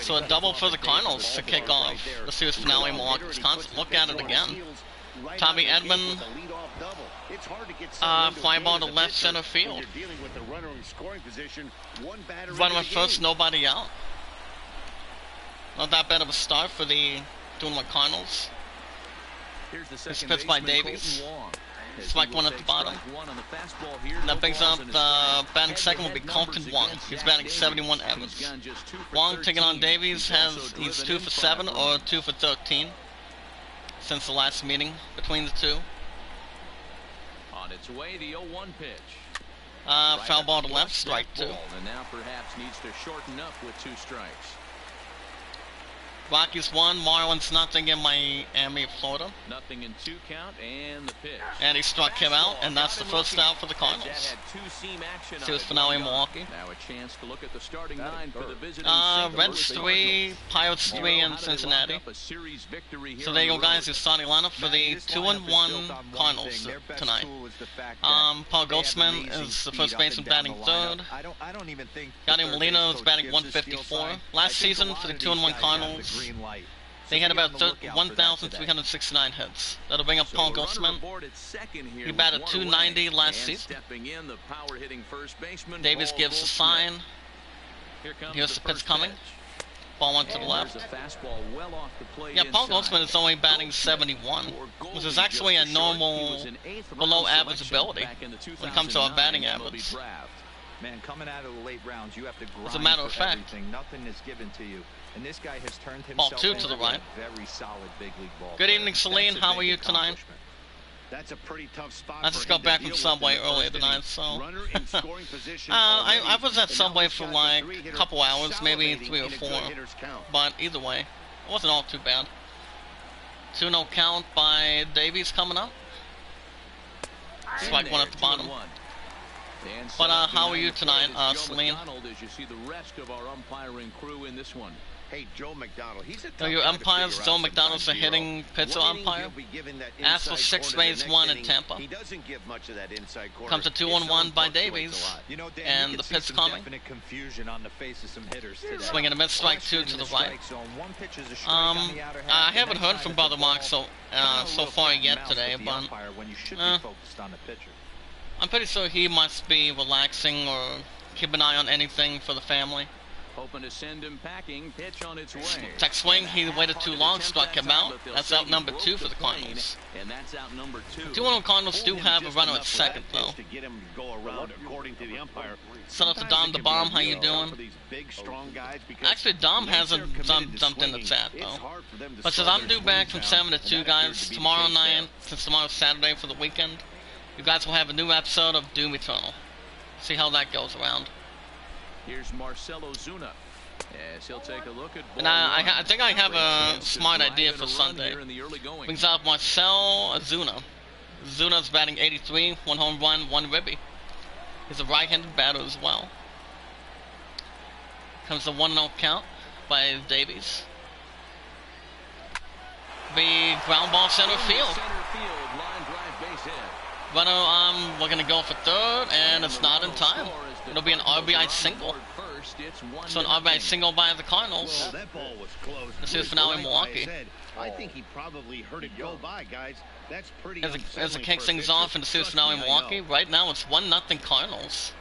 So a double for the Cardinals to kick off the series finale in Milwaukee, Wisconsin. Look at it again. Tommy Edman, fly ball to left center field. Runner at first, nobody out. Not that bad of a start for the 2-1 Cardinals. This pitch by Davies. Strike one at the bottom. And that brings up the batting second will be Colton Wong. He's batting 71 average. Wong taking on Davies he's 2 for 7 or 2 for 13 since the last meeting between the two. On its way, the 0-1 pitch. Foul ball to left, strike 2. And now perhaps needs to shorten up with 2 strikes. Rockies 1, Marlins nothing in Miami, Florida. Nothing in 2 count, and the pitch. And he struck him out, and that's the first out for the Cardinals. Series finale in Milwaukee. Now a chance to look at the starting 9 for the visiting Reds 3, Pirates 3 in Cincinnati. So there you go, guys. Your starting lineup for the 2-1 Cardinals tonight. Paul Goldschmidt is the first baseman batting 3rd. Yadier Molina is batting 154. Last season for the 2-1 Cardinals, they had about 1,369 hits. That'll bring up Paul Goldschmidt. He batted 290 last season. Davies gives a sign. Here's the pitch coming. Ball went to the left. Yeah, Paul Goldschmidt is only batting 71, which is actually a normal, below average ability when it comes to our batting average. Man, coming out of the late rounds, you have to grind. As a matter of fact, everything. Nothing is given to you. And this guy has turned himself ball 2 to the right. Very solid big league ball. Good evening, Celine. How are you tonight? That's a pretty tough spot. I just got back from Subway earlier tonight, so I was at Subway for like a couple hours, maybe 3 or 4. But either way, it wasn't all too bad. 2-0 count by Davies coming up. Strike one at the bottom. But how are you tonight, Celine? As you see the rest of our umpiring crew in this one. Hey, Joe McDonald. He's a so your umpires, Joe McDonald's a hitting pitcher umpire. Asked for 6 bases 1 in Tampa. He doesn't give much of that inside corner. Comes a 2-1 by Davies. You know, Dan, and the pitch coming. Confusion on the face of some hitters today. Swinging a mid, strike 2 to the right. I haven't heard from Brother Mark so far yet today, but I'm pretty sure he must be relaxing or keep an eye on anything for the family. Hoping to send him packing. Pitch on its way. Check swing. He waited too long. Struck him out. That's out number 2 for the Cardinals. And that's out number 2. The 2-1 Cardinals do have a runner at second, though. Shout out to Dom the Bomb. How you doing? Actually, Dom hasn't jumped in the chat, though. But since I'm due back from 7 to 2, guys, tomorrow night, since tomorrow's Saturday for the weekend, you guys will have a new episode of Doom Eternal. See how that goes around. Here's Marcelo Zuna. Yes, he'll take a look at. And I think I have a smart idea for Sunday. Brings out Marcel Zuna. Zuna's batting 83, 1 home run, 1 ribby. He's a right-handed batter as well. Comes the 1-0 count by Davies. The ground ball center field. Runner, we're gonna go for 3rd, and it's not in time. It'll be an RBI single. So an RBI single by the Cardinals. This is finale in Milwaukee. I think he probably heard it go by, guys. That's pretty as it kicks things off in the series finale in Milwaukee, right now it's 1-0 Cardinals.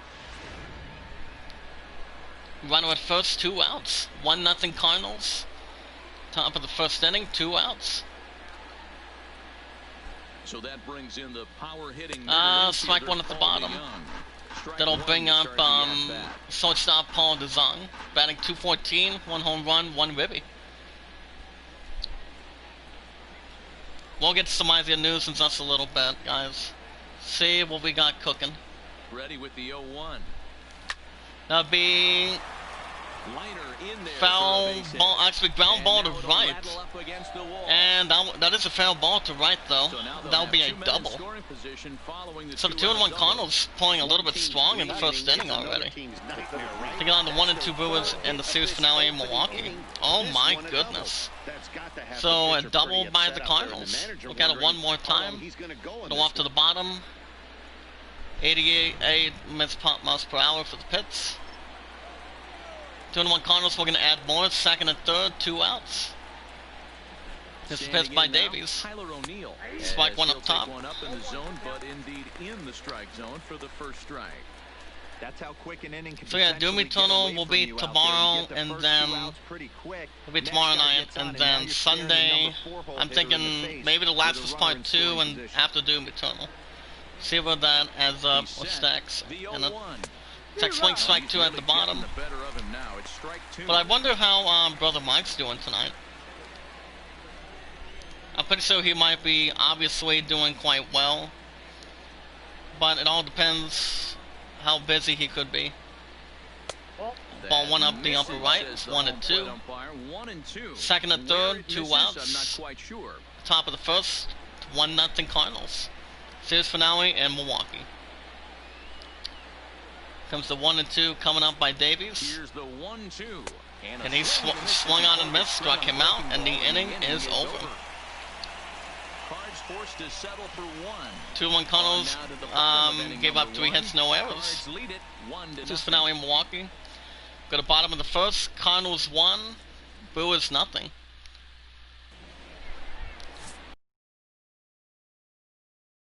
Runner at first, 2 outs. 1-0 Cardinals. Top of the first inning, 2 outs. So that brings in the power hitting. Strike 1 at the bottom. That'll bring up shortstop Paul DeZong, batting 214, 1 home run, 1 ribby. We'll get to some idea news in just a little bit, guys. See what we got cooking. Ready with the 0-1. That'll be foul ball, actually ground ball to right. And that is a foul ball to right, though. That'll be a double. So the 2-1 Cardinals pulling a little bit strong in the first inning already. Taking on the 1-2 Brewers in the series finale in Milwaukee. Oh my goodness. So a double by the Cardinals. Look at it one more time. Go off to the bottom. 88 miles per hour for the Pits. 2-1 Cardinals. We're going to add more. Second and third, 2 outs. This is pitched by Davies. Strike one up top. One up in the zone, but indeed in the strike zone for the first strike. That's how quick an inning can So yeah, Doom Eternal will be tomorrow, and then will be tomorrow night, and then Sunday. I'm thinking maybe the last is part 2, and after Doom Eternal. See where that adds up or stacks. And text swing strike 2 at the bottom. But I wonder how Brother Mike's doing tonight. I'm pretty sure he might be obviously doing quite well, but it all depends how busy he could be. Ball one up the upper right, it's 1-2. Second and third, 2 outs. Top of the first, 1-0 Cardinals. Series finale in Milwaukee. Comes the 1-2 coming up by Davies. Here's the 1-2. And he swung on and missed, struck him out, and the inning is over. Cards forced to settle for 2-1 Cardinals gave up 3 hits, no errors. Series finale in Milwaukee. Go to bottom of the first. Cardinals 1, Brewers nothing.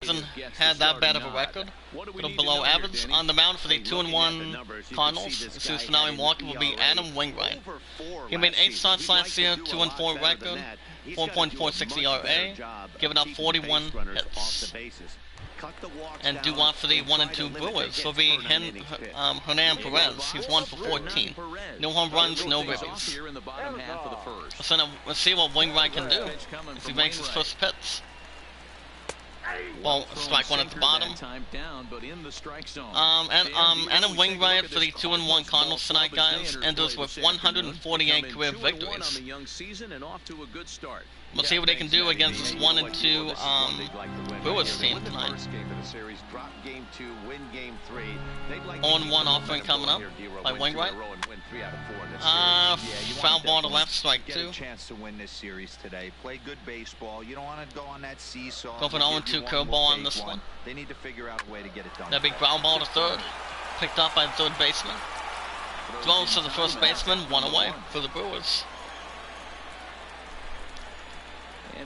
Hasn't had that bad of a record. Little below average. On the mound for the 2-1 Cardinals. The series finale in Milwaukee will be Adam Wainwright. He made 8 starts last year, 2-4 record, 4.46 ERA, giving up 41 hits. And due out for the 1-2 Brewers will be Hernan Perez. He's 1 for 14. No home runs, no ribbies. So now let's see what Wainwright can do as he makes his first pitch. Well, strike one at the bottom. Adam Wainwright for the 2-1 Cardinals tonight, guys, enters with 148 career victories. We'll see what they can do against this 1-2 Brewers team tonight. 0-1 offering coming up by Wainwright. Foul ball to left, strike 2. Chance to win this series today. Play good baseball. You don't want to go on that seesaw. Go for an 0-2 curveball on this one. They need to figure out a way to get it done. That big ground ball to third, picked up by the third baseman. Throws to the first baseman, 1 away for the Brewers.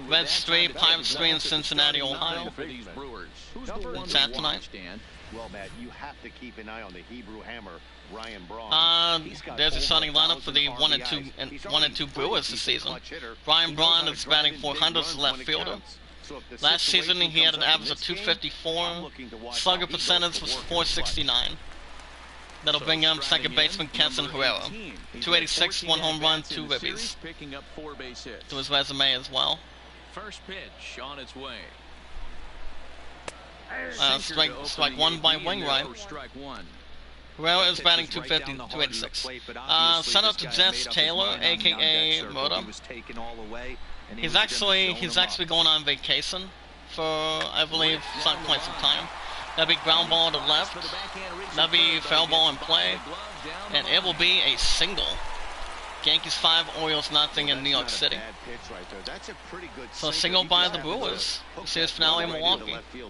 Red Street, Pirate Street in Cincinnati, Ohio. What's that tonight? Well, Matt, you have to keep an eye on the Hebrew Hammer, Ryan Braun. There's a starting lineup for the 1-2 Brewers this season. Ryan Braun is batting .400 as a left fielder. Last season he had an average of .254. Slugger percentage was .469. That'll bring him second baseman Kenson Herrera. .286, 1 home run, 2 ribbies. To his resume as well. First pitch on its way. Strike 1 by Wainwright. Herrera is batting .250, .286. Send out to Jess Taylor, aka Murder. He's actually going on vacation for, I believe, quite some time. That'll be ground ball to left. That'll be foul ball in play, and it will be a single. Yankees 5, Orioles nothing in New York City. So a single by the Brewers. Series finale in Milwaukee. We'll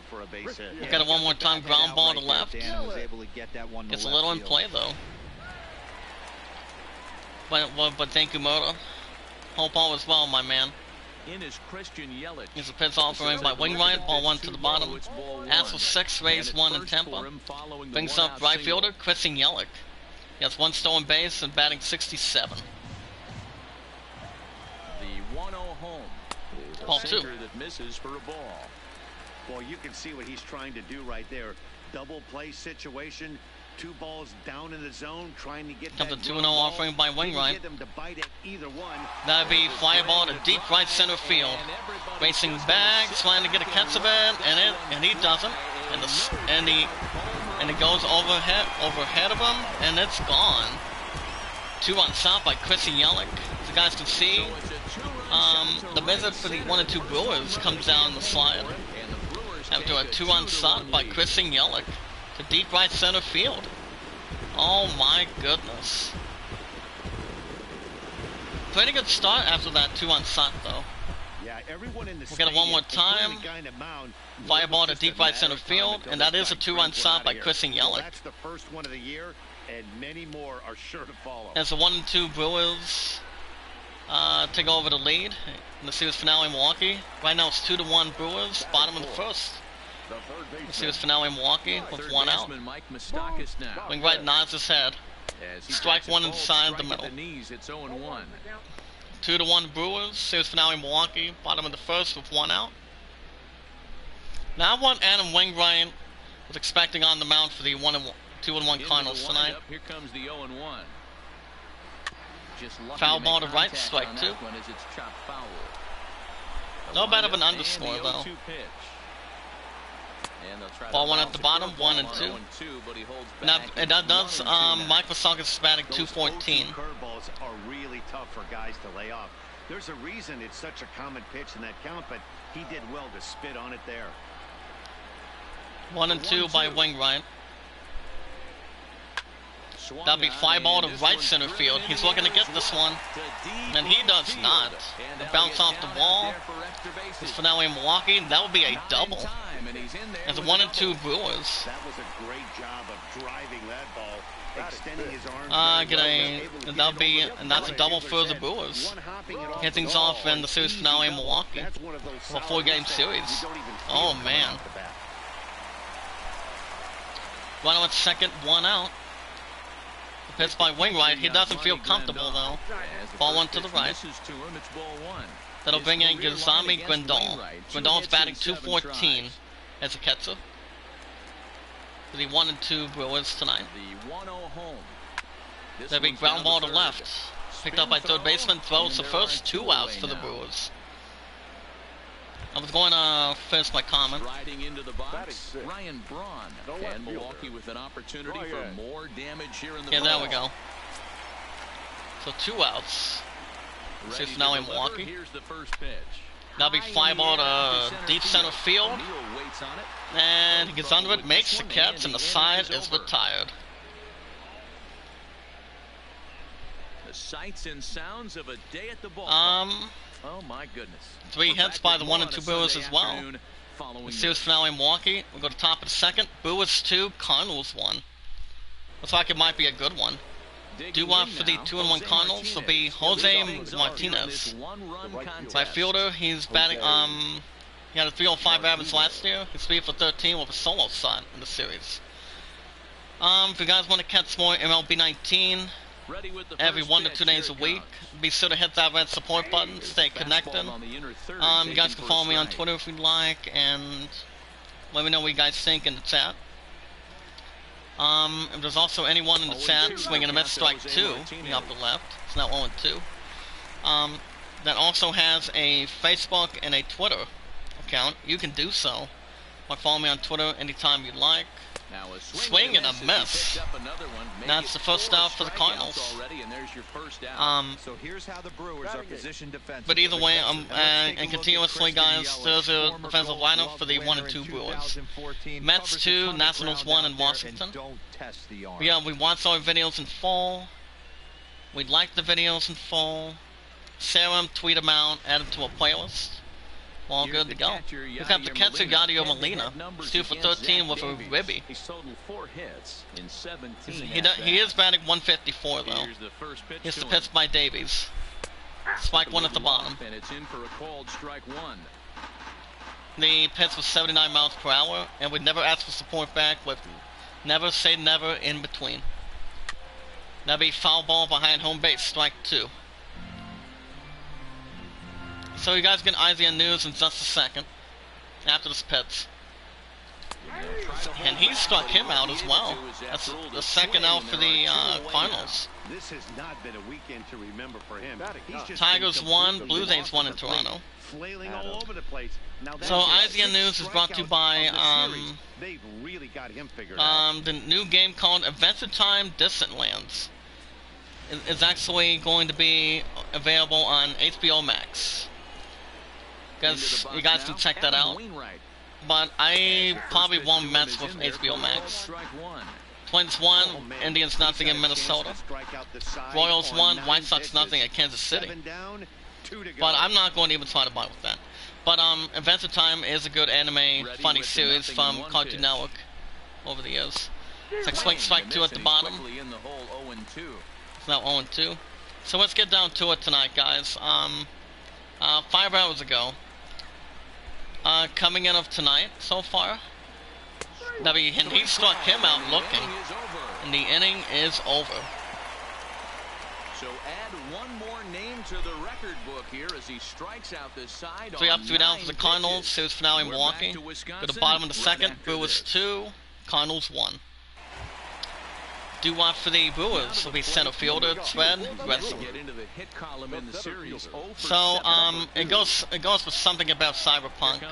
get it one more time, ground ball to left. Gets a little in play though. But thank you, Murder. Hope all is well, my man. Here's a pitch offering by Wainwright, ball 1 to the bottom. Asks 6, raised 1 in Tampa. Brings up right fielder Christian Yelich. He has 1 stolen base and batting .67. The 1-0 home. Ball 2. That misses for a ball. Well, you can see what he's trying to do right there. Double play situation. 2 balls down in the zone, trying to get comes a 2-0 offering by Wainwright. That'd be fly ball to deep right center field. Racing back, trying to get a catch of it, and he doesn't. And it goes overhead of him, and it's gone. 2 on top by Christian Yelich. As you guys can see, the visit for the 1-2 Brewers comes down the slide after a 2 on shot by Christian Yelich to deep right center field. Oh my goodness. Pretty good start after that 2 on shot though. We'll get it one more time. Fly ball to deep right center field, and that is a 2 on shot by Christian Yelich. and many more are sure to follow. As the 1-2 Brewers take over the lead in the series finale in Milwaukee. Right now it's 2-1 Brewers, bottom of the first. The series finale in Milwaukee with 1 out. Wainwright nods his head. Strike one inside the middle. 2-1 Brewers, series finale in Milwaukee, bottom of the first with 1 out. Now what Adam Wainwright was expecting on the mound for the 2-1 Cardinals tonight. Here comes the 0-1. Foul ball to right, strike 2. No bad of an underscore though. Ball 1 at the bottom, 1-2. Now that does Mike Vasakis batting .214. Curveballs are really tough for guys to lay off. There's a reason it's such a common pitch in that count, but he did well to spit on it there. 1-2 by Wainwright. That'll be fly ball to right center field. He's looking to get this one, and he does not. The bounce off the wall. This finale in Milwaukee, that would be a double. As a 1-2 Brewers. That was a great job of driving that ball, extending his arms. And that's a double for the Brewers. Get things off in the series finale in Milwaukee. A 4-game series. Oh man. Runner at second, 1 out. Pitch by Wainwright. He doesn't feel comfortable though. Ball 1 to the right. That'll bring in Gazami Grandal. Grandal's batting .214 as a catcher. For the 1-2 Brewers tonight. That'll be ground ball to left. Picked up by third baseman. Throws the first 2 outs for the Brewers. I was going to finish my comment. Riding into the box, Ryan Braun, and Milwaukee with an opportunity for more damage here in the there we go. So 2 outs. Series now in Milwaukee. Here's the first pitch. That'll be fly ball to deep center field. And he gets under it, makes the catch, and the side is retired. The sights and sounds of a day at the ballpark. Oh my goodness. 3 hits by the 1-2 Brewers as well. The series finale in Milwaukee. We'll go to top of the second. Brewers 2, Cardinals 1. Looks like it might be a good one. Due-off for the 2-1 Cardinals will be Jose Martinez. Right fielder, he's batting, he had a 305 average last year. He's 3 for 13 with a solo shot in the series. If you guys want to catch more MLB 19, every 1 to 2 days a week, be sure to hit that red support button, stay connected. You guys can follow me on Twitter if you'd like, and let me know what you guys think in the chat. If there's also anyone in the chat swinging a miss strike 2 in the upper left, it's now 0-2, that also has a Facebook and a Twitter account, you can do so by following me on Twitter anytime you'd like. Swing and a miss. That's the first out for the Cardinals. So here's how the Brewers are positioned defensively. But either way, and continuously, guys, there's a defensive lineup for the 1-2 Brewers. Mets 2, Nationals 1 in Washington. But yeah, we watch our videos in full. We like the videos in full. Share them, tweet them out, add them to a playlist. All good to go. We've got the catcher, Yadier Molina. He's 2 for 13 with a ribby. He is batting 154 though. Here's the pitch by Davies. Spike 1 at the bottom. The pitch was 79 miles per hour, and we'd never ask for support back with never say never in between. That'd be foul ball behind home base, strike 2. So you guys get IZN news in just a second, after this pitch. And he struck him out as well. That's the second out for the Cardinals. This has not been a weekend to remember for him. Tigers 1, Blue Jays 1 in Toronto. Flailing all over the place. So IZN news is brought to you by they've really got him figured out. The new game called Adventure Time Distant Lands. It's actually going to be available on HBO Max. You guys can check that out. But I probably won't mess with HBO Max. Twins 1, Indians nothing in Minnesota. Royals 1, White Sox nothing at Kansas City. But I'm not going to even try to bother with that. But Adventure Time is a good anime funny series from Cartoon Network over the years. It's like swing strike 2 at the bottom. In the hole, 0-2. It's now 0-2. So let's get down to it tonight, guys. 5 hours ago. Coming in of tonight so far. He struck him out looking. And the inning is over. So add one more name to the record book here as he strikes out this side. 3 up, 3 down for the Cardinals. Series finale in Milwaukee. To the bottom of the second. Brewers 2, Cardinals 1. Due-up for the Brewers will be center fielder Red Sox. So it goes with something about Cyberpunk.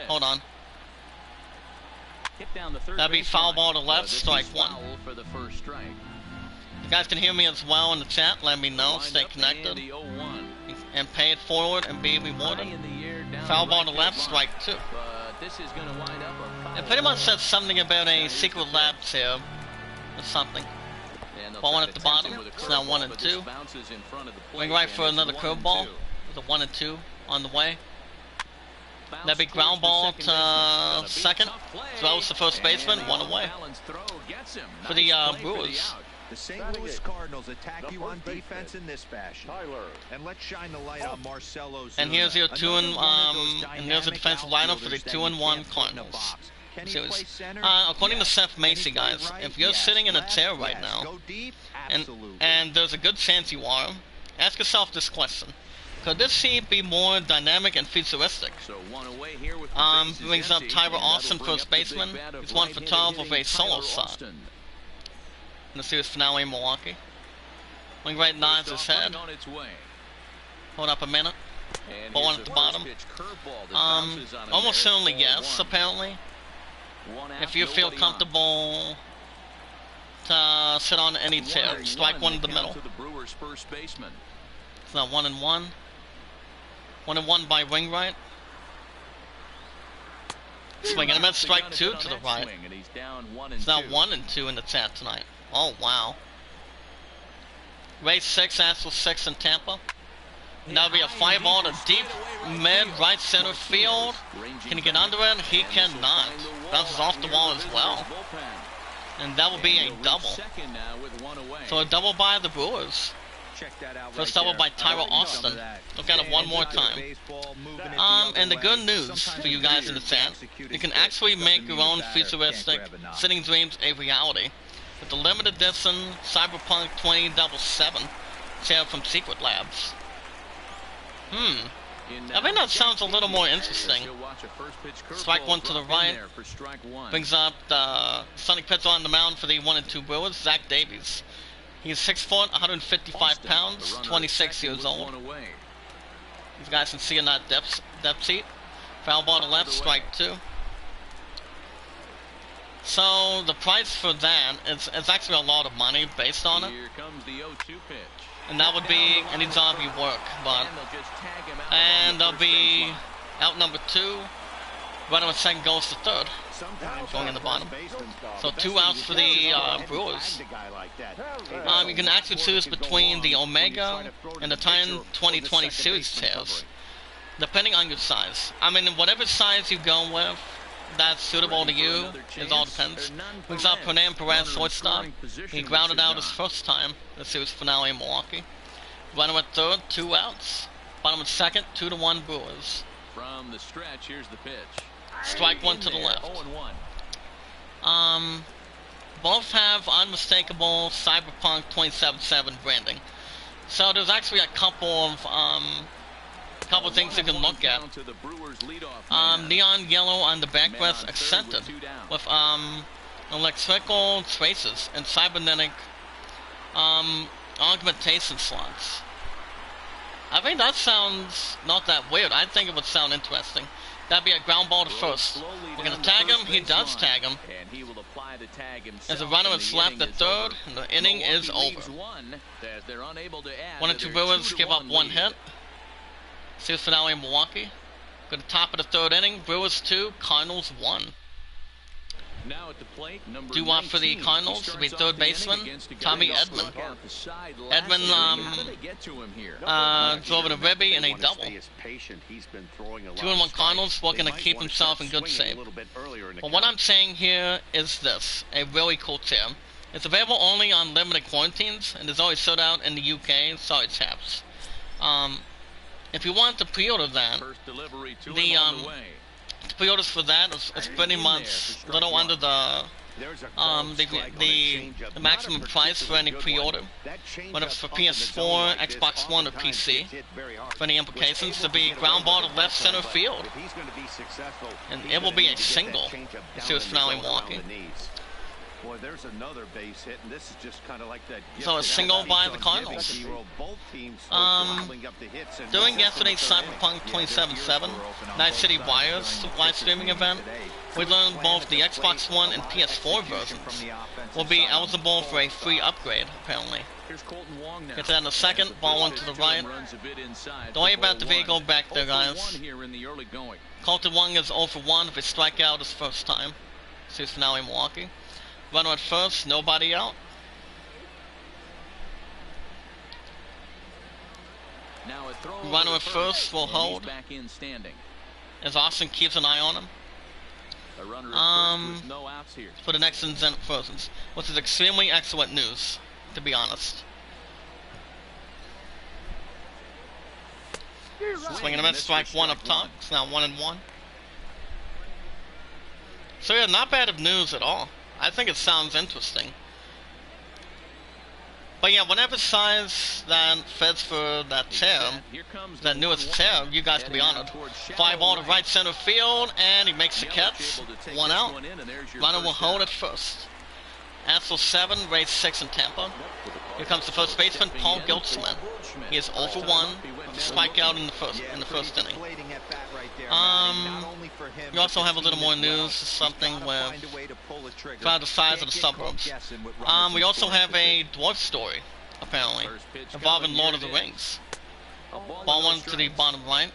Hold on. That'd be foul ball to left, strike 1. You guys can hear me as well in the chat. Let me know. Stay connected. And pay it forward and be rewarded. Foul ball to left, strike 2. It pretty much says something about a secret lab here. Or something. Ball 1 at the bottom. It's now 1-2. Wing right for another curveball. With a 1-2 on the way. That'd be ground ball to second. So that was the first baseman, 1 away. For the Brewers. The St. Louis Cardinals attack you on defense in this fashion. And let's shine the light on Marcelo's. And here's your and here's the defensive lineup for the 2-1 Cardinals. According to Seth Macy, guys, if you're sitting in a chair right now, and there's a good chance you are, ask yourself this question. Could this seat be more dynamic and futuristic? Brings up Tyler Austin, first baseman. He's 1 for 12 with a solo shot. In the series finale in Milwaukee. Wing right nods his head. Hold up a minute. Ball 1 at the bottom. Almost certainly yes, apparently. If you feel comfortable to sit on any chair, strike 1 in the middle. It's now 1-1. 1-1 by wing right. Swing and a miss, strike 2 to the right. It's now 1-2 in the chat tonight. Oh wow. Race 6, Astros 6 in Tampa. And that'll be a fly ball to deep mid right center field. Can he get under it? He cannot. Bounces off the wall as well. And that will be a double. So a double by the Brewers. First double by Tyler Austin. Look at it one more time. And the good news for you guys in the chat, you can actually make your own futuristic sitting dreams a reality with the limited edition Cyberpunk 2077 chair from Secret Labs. I think that sounds a little more interesting. Strike 1 to the right. Brings up the Sonic pitcher on the mound for the 1-2 Brewers, Zach Davies. He's 6 foot, 155 pounds, 26 years old. You guys can see in that depth seat. Foul ball to left, strike 2. So the price for that is actually a lot of money based on it. And that would be any job you work, but and there'll be out number 2. Runner with second goes to third, going in the bottom. So 2 outs for the Brewers. You can actually choose between the Omega and the Titan 2020 Series chairs, depending on your size. I mean, whatever size you go with, that's suitable to you. It all depends. Brings up Hernan Perez, shortstop. He grounded out his first time in the series finale in Milwaukee. Runner at third, 2 outs. Bottom at second, 2-1 Brewers. From the stretch, here's the pitch. Strike 1 to the left. Both have unmistakable Cyberpunk 2077 branding. So there's actually a couple of things you can look at. Neon yellow on the backrest accented with electrical traces and cybernetic augmentation slots. I think that sounds not that weird. I think it would sound interesting. That'd be a ground ball to first. We're going to tag him. He does tag him. As a runner is left at third, and the inning is over. 1-2 Brewers give up 1 hit. Series finale in Milwaukee. Go to top of the third inning. Brewers 2, Cardinals 1. Now at the plate, number due for the 19. Cardinals to be third baseman, Tommy Edman. Edman drove in a ribby and a double. 2-1 Cardinals, looking to keep himself in good shape. But what I'm saying here is this, a really cool tier. It's available only on limited quarantines, and is always sold out in the UK. Sorry, chaps. If you want to pre-order that, the pre-orders for that is pretty much a little under the maximum price for any pre-order. Whether it's for PS4, Xbox One, or PC. For any implications, to be ground ball to left center field, and it will be a single. Series finale Milwaukee. Boy, there's another base hit, and this is just kind of like that. So a single by the Cardinals. During yesterday's Cyberpunk 2077 Night City Wires live streaming event, we learned both the Xbox One and PS4 versions will be eligible for a free upgrade, apparently. Get to that in a second. Ball one to the right. Don't worry about the vehicle back there, guys. Colton Wong is 0 for 1 with a strikeout his first time. Series finale Milwaukee. Runner at first, nobody out. Runner at first will hold, as Austin keeps an eye on him. For the next incident persons, which is extremely excellent news, to be honest. Swinging a miss, strike one up top. It's now 1-1. So yeah, not bad of news at all. I think it sounds interesting. But yeah, whatever size that fits for that chair, that newest chair, you guys can be honored. Fly ball to right center field, and he makes the catch. 1 out. Runner will hold at first. Astros 7, Rays 6 in Tampa. Here comes the first baseman, Paul Goldschmidt. He is 0 for 1, with a strikeout in the first inning. We also have a little more news, something with about the size of the suburbs. We also have a dwarf story, apparently, involving Lord of the Rings. Ball one to the bottom right.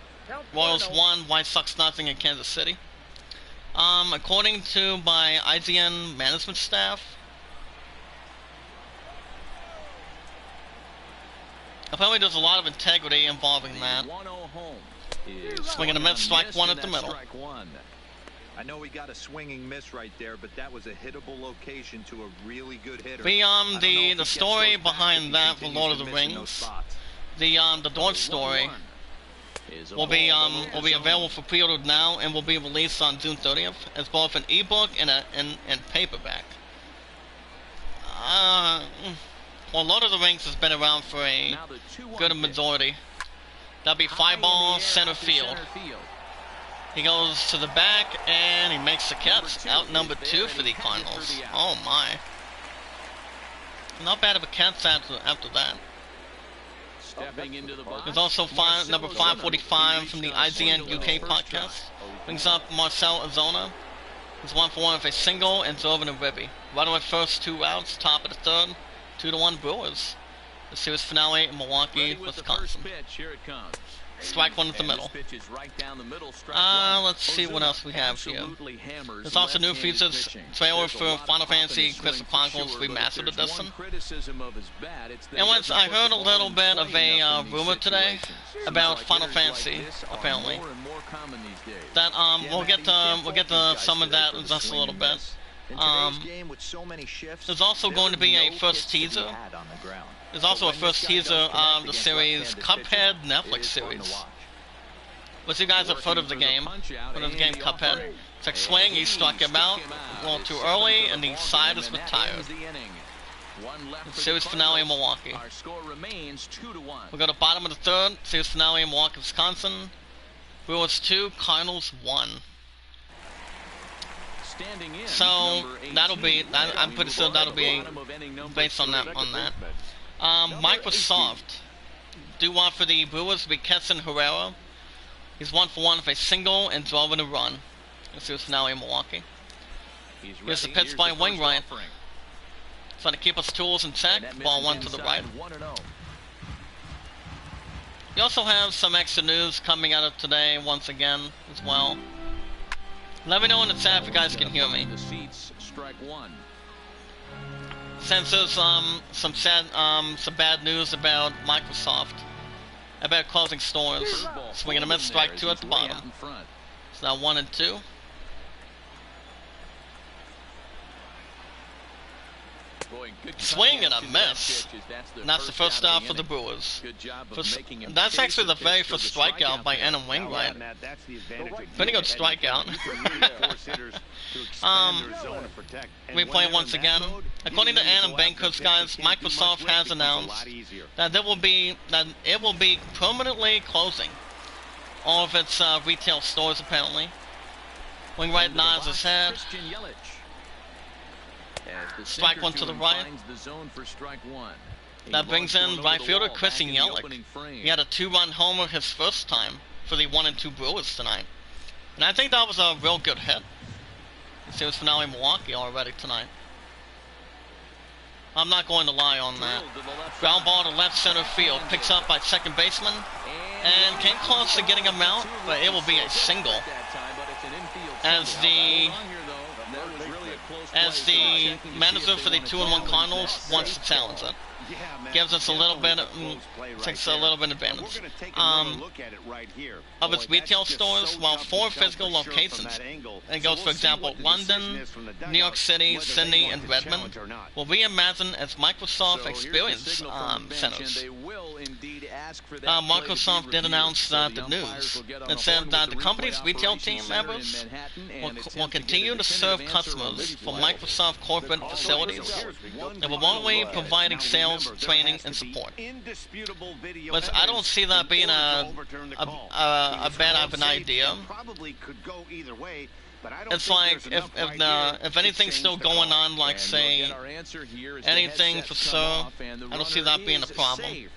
Royals 1, White Sox nothing in Kansas City. According to my IGN management staff, apparently there's a lot of integrity involving that. Swinging a miss, strike one at the middle. I know we got a swinging miss right there, but that was a hittable location to a really good hitter. The story behind that for Lord of the Rings, the dwarf story will be available for pre-order now and will be released on June 30th as both an ebook and paperback. Well, Lord of the Rings has been around for a good majority. That'll be fly ball center field. He goes to the back and he makes the catch. Out number 2 for the Cardinals. Oh my! Not bad of a catch after that. There's also number 545 from the IGN UK podcast. Brings up Marcel Ozuna. He's 1 for 1 with a single and drove in a ribby. Runner at first, 2 outs. Top of the third. 2-1 Brewers. The series finale in Milwaukee, Wisconsin. Strike one at the middle. Let's see what else we have here. There's also new features trailer for Final Fantasy Crystal Chronicles Remastered Edition. And once I heard a little bit of a rumor today about Final Fantasy, apparently, that we'll get to some of that in just a little bit. There's also going to be a first teaser. There's also a first teaser of the series Cuphead Netflix series. Which you guys have heard of the game? Heard of the game Cuphead? It's like swing, he struck him out a little too early, and the side is retired. The series finale in Milwaukee. We go to bottom of the third. Series finale in Milwaukee, Wisconsin. Brewers 2, Cardinals 1. So that'll be. I'm pretty sure that'll be based on that. Microsoft do want for the Brewers to be Keston Herrera. He's 1 for 1 with a single and drove in a run. This is finale in Milwaukee. Here's the pitch by Wainwright. Trying to keep his tools in check. Ball one to the right. We also have some extra news coming out of today once again as well. Let me know in the chat if you guys can hear me. The seats, strike one. Since there's some bad news about Microsoft about closing stores, swing and a miss, strike two at the bottom. It's now 1 and 2. Swing and a miss. And that's the first out for the Brewers. That's actually the very first strikeout by Adam Wainwright. Pretty good strikeout. We play once again. According to Adam Bankers, guys, Microsoft has announced that it will be permanently closing all of its retail stores. Apparently, Wainwright nods his head. Strike one to the right. That brings in right fielder Chris Yelich. He had a 2-run homer his first time for the 1 and 2 Brewers tonight. And I think that was a real good hit. Series finale Milwaukee already tonight. I'm not going to lie on that. Ground ball to left center field. Picks up by second baseman. And came close to getting him out, but it will be a single. As the manager for the 2-1 Cardinals wants to challenge it. Gives us a little bit, takes a little bit advantage. Of its retail stores, while 4 physical locations, it goes for example London, New York City, Sydney, and Redmond, will reimagine as Microsoft Experience centers. Microsoft did announce the news. It said that the company's retail team members will continue to serve customers from Microsoft corporate facilities and will only be providing sales, training, and support. But I don't see that being a bad of an idea. It's like if anything's still going on, like say anything for sure, I don't see that being a problem.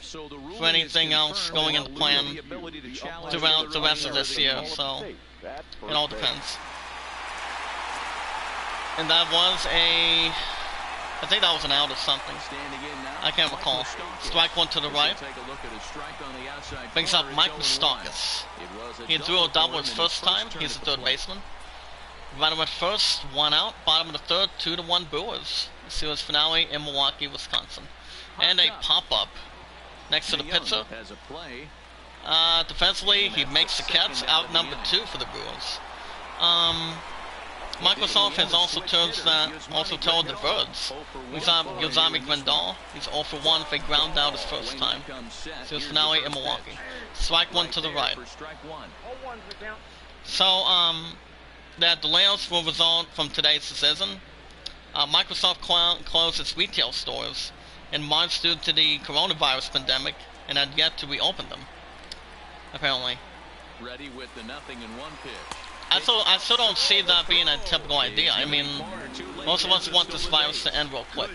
For anything else going into plan throughout the rest of this year, so it all depends. And that was I think that was an out or something. I can't recall. Strike one to the right. Brings up Mike Moustakas. He threw a double his first time. He's the third baseman. Runner at first, 1 out. Bottom of the third, 2-1 Brewers. Series finale in Milwaukee, Wisconsin. And a pop-up next to the pitcher. Defensively, he makes the catch. Out number 2 for the Brewers. Microsoft has also told the Birds. We saw Yozami Grandal. He's 0 for 1 if they ground out his first time. Series finale in Milwaukee. Strike one to the right. So, that the layoffs will result from today's decision. Microsoft closed its retail stores in March due to the coronavirus pandemic and had yet to reopen them, apparently. Ready with the 0-1 pitch. I still don't see that being a typical idea. I mean, most of us want this virus to end real quick.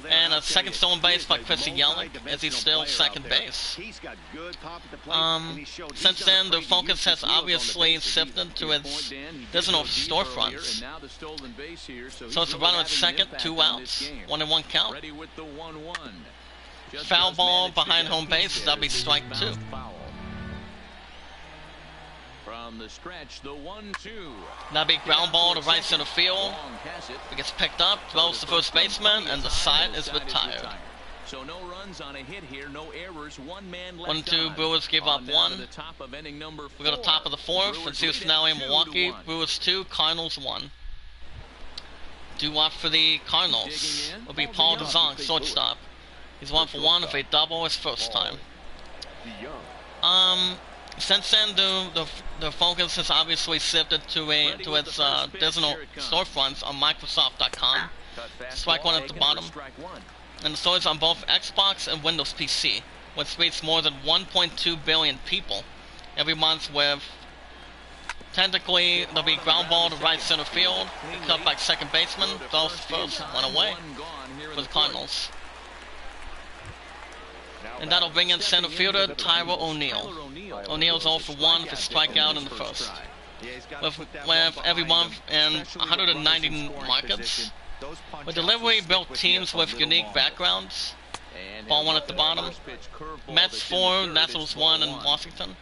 And a second stolen base by Chris Yelich, as he's still second base. Since then, their focus has obviously shifted to its additional storefronts. So it's a runner at second, 2 outs, 1-1 count. Foul ball behind home base, that'll be strike 2. From the stretch, the 1-2. That'll be ground ball to right center field. It gets picked up, throws the first baseman, and the side is retired. So no runs on a hit here, no errors, 1 man left. 1-2 Brewers give up 1. We go to top of the 4th, and series finale in Milwaukee. Brewers 2, Cardinals 1. Due up for the Cardinals will be Paul DeZong, shortstop. He's 1 for 1 with a double his first time. Since then, the focus has obviously shifted to its digital storefronts on Microsoft.com. Strike one at the bottom. And the stores on both Xbox and Windows PC, which reach more than 1.2 billion people every month with, technically, there'll be ground ball to right center field, picked up by second baseman, throws first, 1 away for the Cardinals. And that'll bring in center fielder Tyler O'Neill. O'Neill's 0 for 1 for strikeout in the first. With every month in 190 markets. With delivery built teams with unique backgrounds. Ball 1 at the bottom. Mets 4, Nationals 1 in Washington.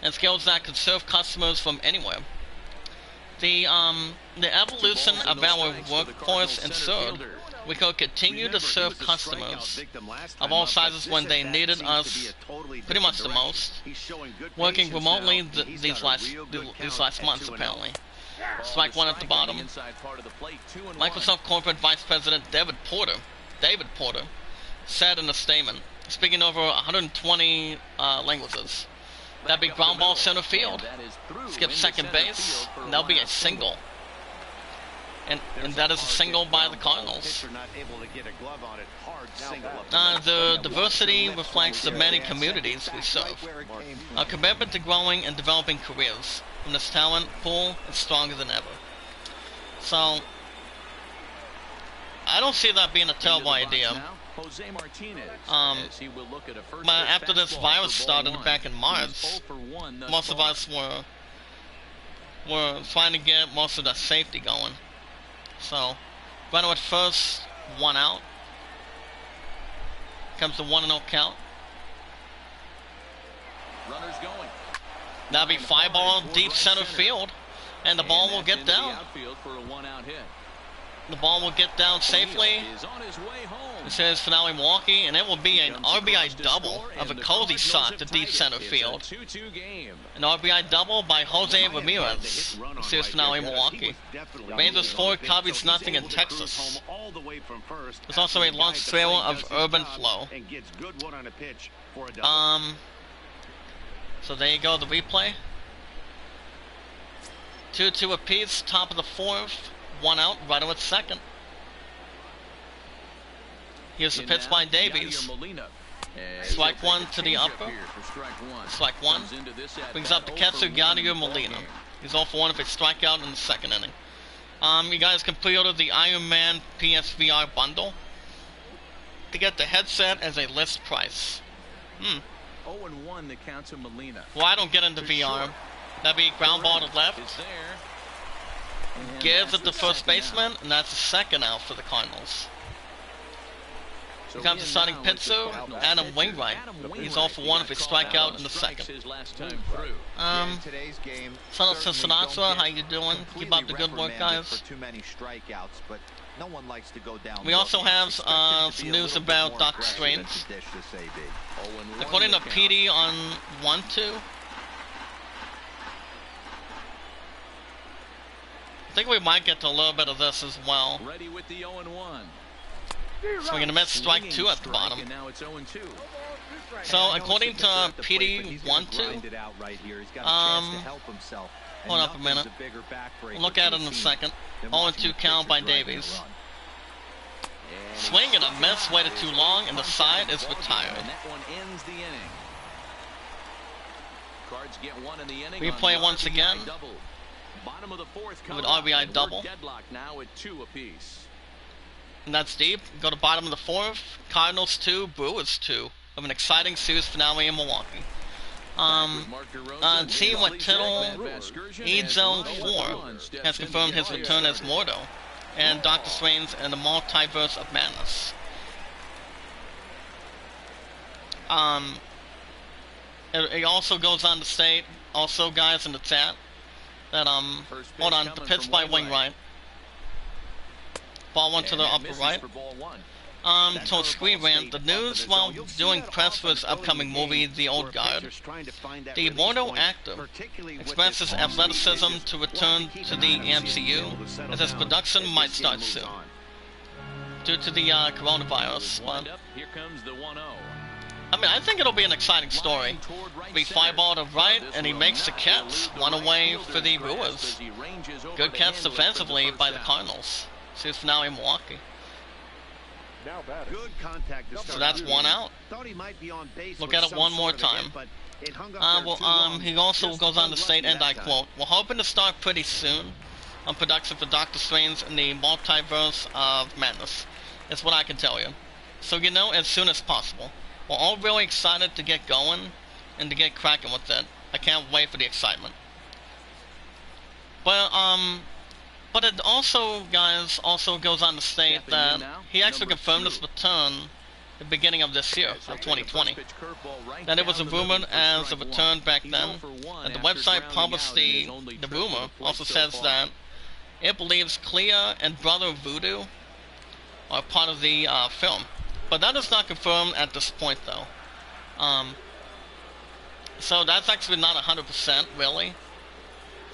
And skills that could serve customers from anywhere. The evolution of our workforce ensured. We could continue to serve customers of all sizes when they needed us pretty much the most, working remotely these last months apparently. Strike one at the bottom. Microsoft Corporate Vice President David Porter said in a statement, speaking over 120 languages, that'd be ground ball center field. Skip second base, and that'll be a single. And that is a single by the Cardinals. The diversity reflects the many communities we serve. Our commitment to growing and developing careers from this talent pool is stronger than ever. So, I don't see that being a terrible idea. But after this virus started back in March, most of us were trying to get most of the safety going. So, runner at first, 1 out. Comes the 1-0 count. Runners going. That'll be fly ball deep center field, and the ball will get down. The ball will get down safely. It says finale Milwaukee, and it will be an RBI double of a cozy shot to deep center field. An RBI double by Jose Ramirez. It says finale Milwaukee. Rangers 4, Cubbies nothing in Texas. There's also a long trail of Urban Flow. So there you go, the replay. 2-2 apiece, top of the 4th. 1 out, right with second. Here's the pitch by Davies. Strike 1 to the upper. Strike 1. Brings up the catcher, Yadier Molina. He's 0 for 1 if a strikeout in the second inning. You guys can pre-order the Iron Man PSVR bundle to get the headset as a list price. 0-1 the count to Molina. Well, I don't get into VR. That'd be ground ball to left. Gives it to first baseman, and that's the second out for the Cardinals. Here comes the starting pitcher, Adam Wainwright. He's 0 for 1 if he strike out in the second. Shout out to Sinatra, how you doing? Keep up the good work, guys. We also have some news about Doctor Strange. According to PD on 1-2, I think we might get to a little bit of this as well. Ready with the 0-1. So we're gonna miss strike 2 at the bottom. So according to PD 1-2, hold up a minute. We'll look at it in a second. 0-2 count by Davies. Swing and a miss, waited too long, and the side is retired. Replay once again. Bottom of the 4th with RBI double. Now at 2 apiece. And that's deep. Go to bottom of the 4th. Cardinals 2, Brewers 2. Of an exciting series finale in Milwaukee. Team with Tittle, E-Zone 4 has confirmed his return as Mordo and Doctor Strange and the Multiverse of Madness. It also goes on to state, also guys in the chat, that hold on, the pitch by Wainwright. Ball 1 to the upper right. To Screen Rant, the news while doing press for his upcoming movie, The Old Guard. The Mordo actor expresses athleticism to return to the MCU, as his production might start soon, due to the coronavirus. But, Here comes the 1-0. I mean, I think it'll be an exciting story. Be fly ball to right, and he makes the catch. 1 away for the Brewers. Good catch defensively by the Cardinals. Series finale in Milwaukee. So that's 1 out. Look at it one more time. He also goes on to state, and I quote, "We're hoping to start pretty soon on production for Doctor Strange and the Multiverse of Madness." That's what I can tell you. So, you know, as soon as possible. We're all really excited to get going and to get cracking with it. I can't wait for the excitement. But it also, guys, also goes on to state that he actually confirmed his return the beginning of this year, of 2020. Then it was rumored as a return back then, and the website published the rumor also says that it believes Clea and Brother Voodoo are part of the film. But that is not confirmed at this point, though. So that's actually not 100% really,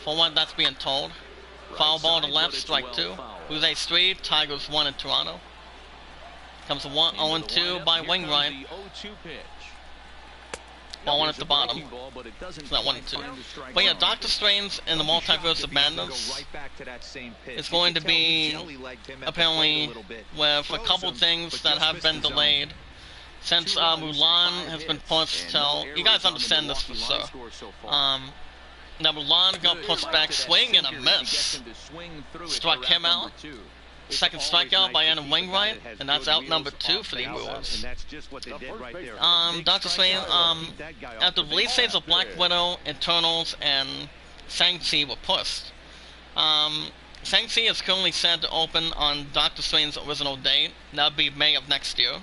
for what that's being told. Foul ball to left, strike 2. Blues Ace 3, Tigers 1 in Toronto. Comes a 0-2 by Wainwright. Ball 1 at the bottom. It's not 1-2. But yeah, Doctor Strange in the Multiverse of Madness is going to be, apparently, with a couple things that have been delayed. Since Mulan has been pushed till, you guys understand this for sure. Now Mulan got pushed back, swing and a miss. Struck him out. Second strikeout by Adam Wainwright, and that's out number 2 for the Brewers. Dr. Swain, after the release dates of Black Widow, Eternals, and Shang-Chi were pushed. Shang-Chi is currently set to open on Doctor Strange's original date. That would be May of next year.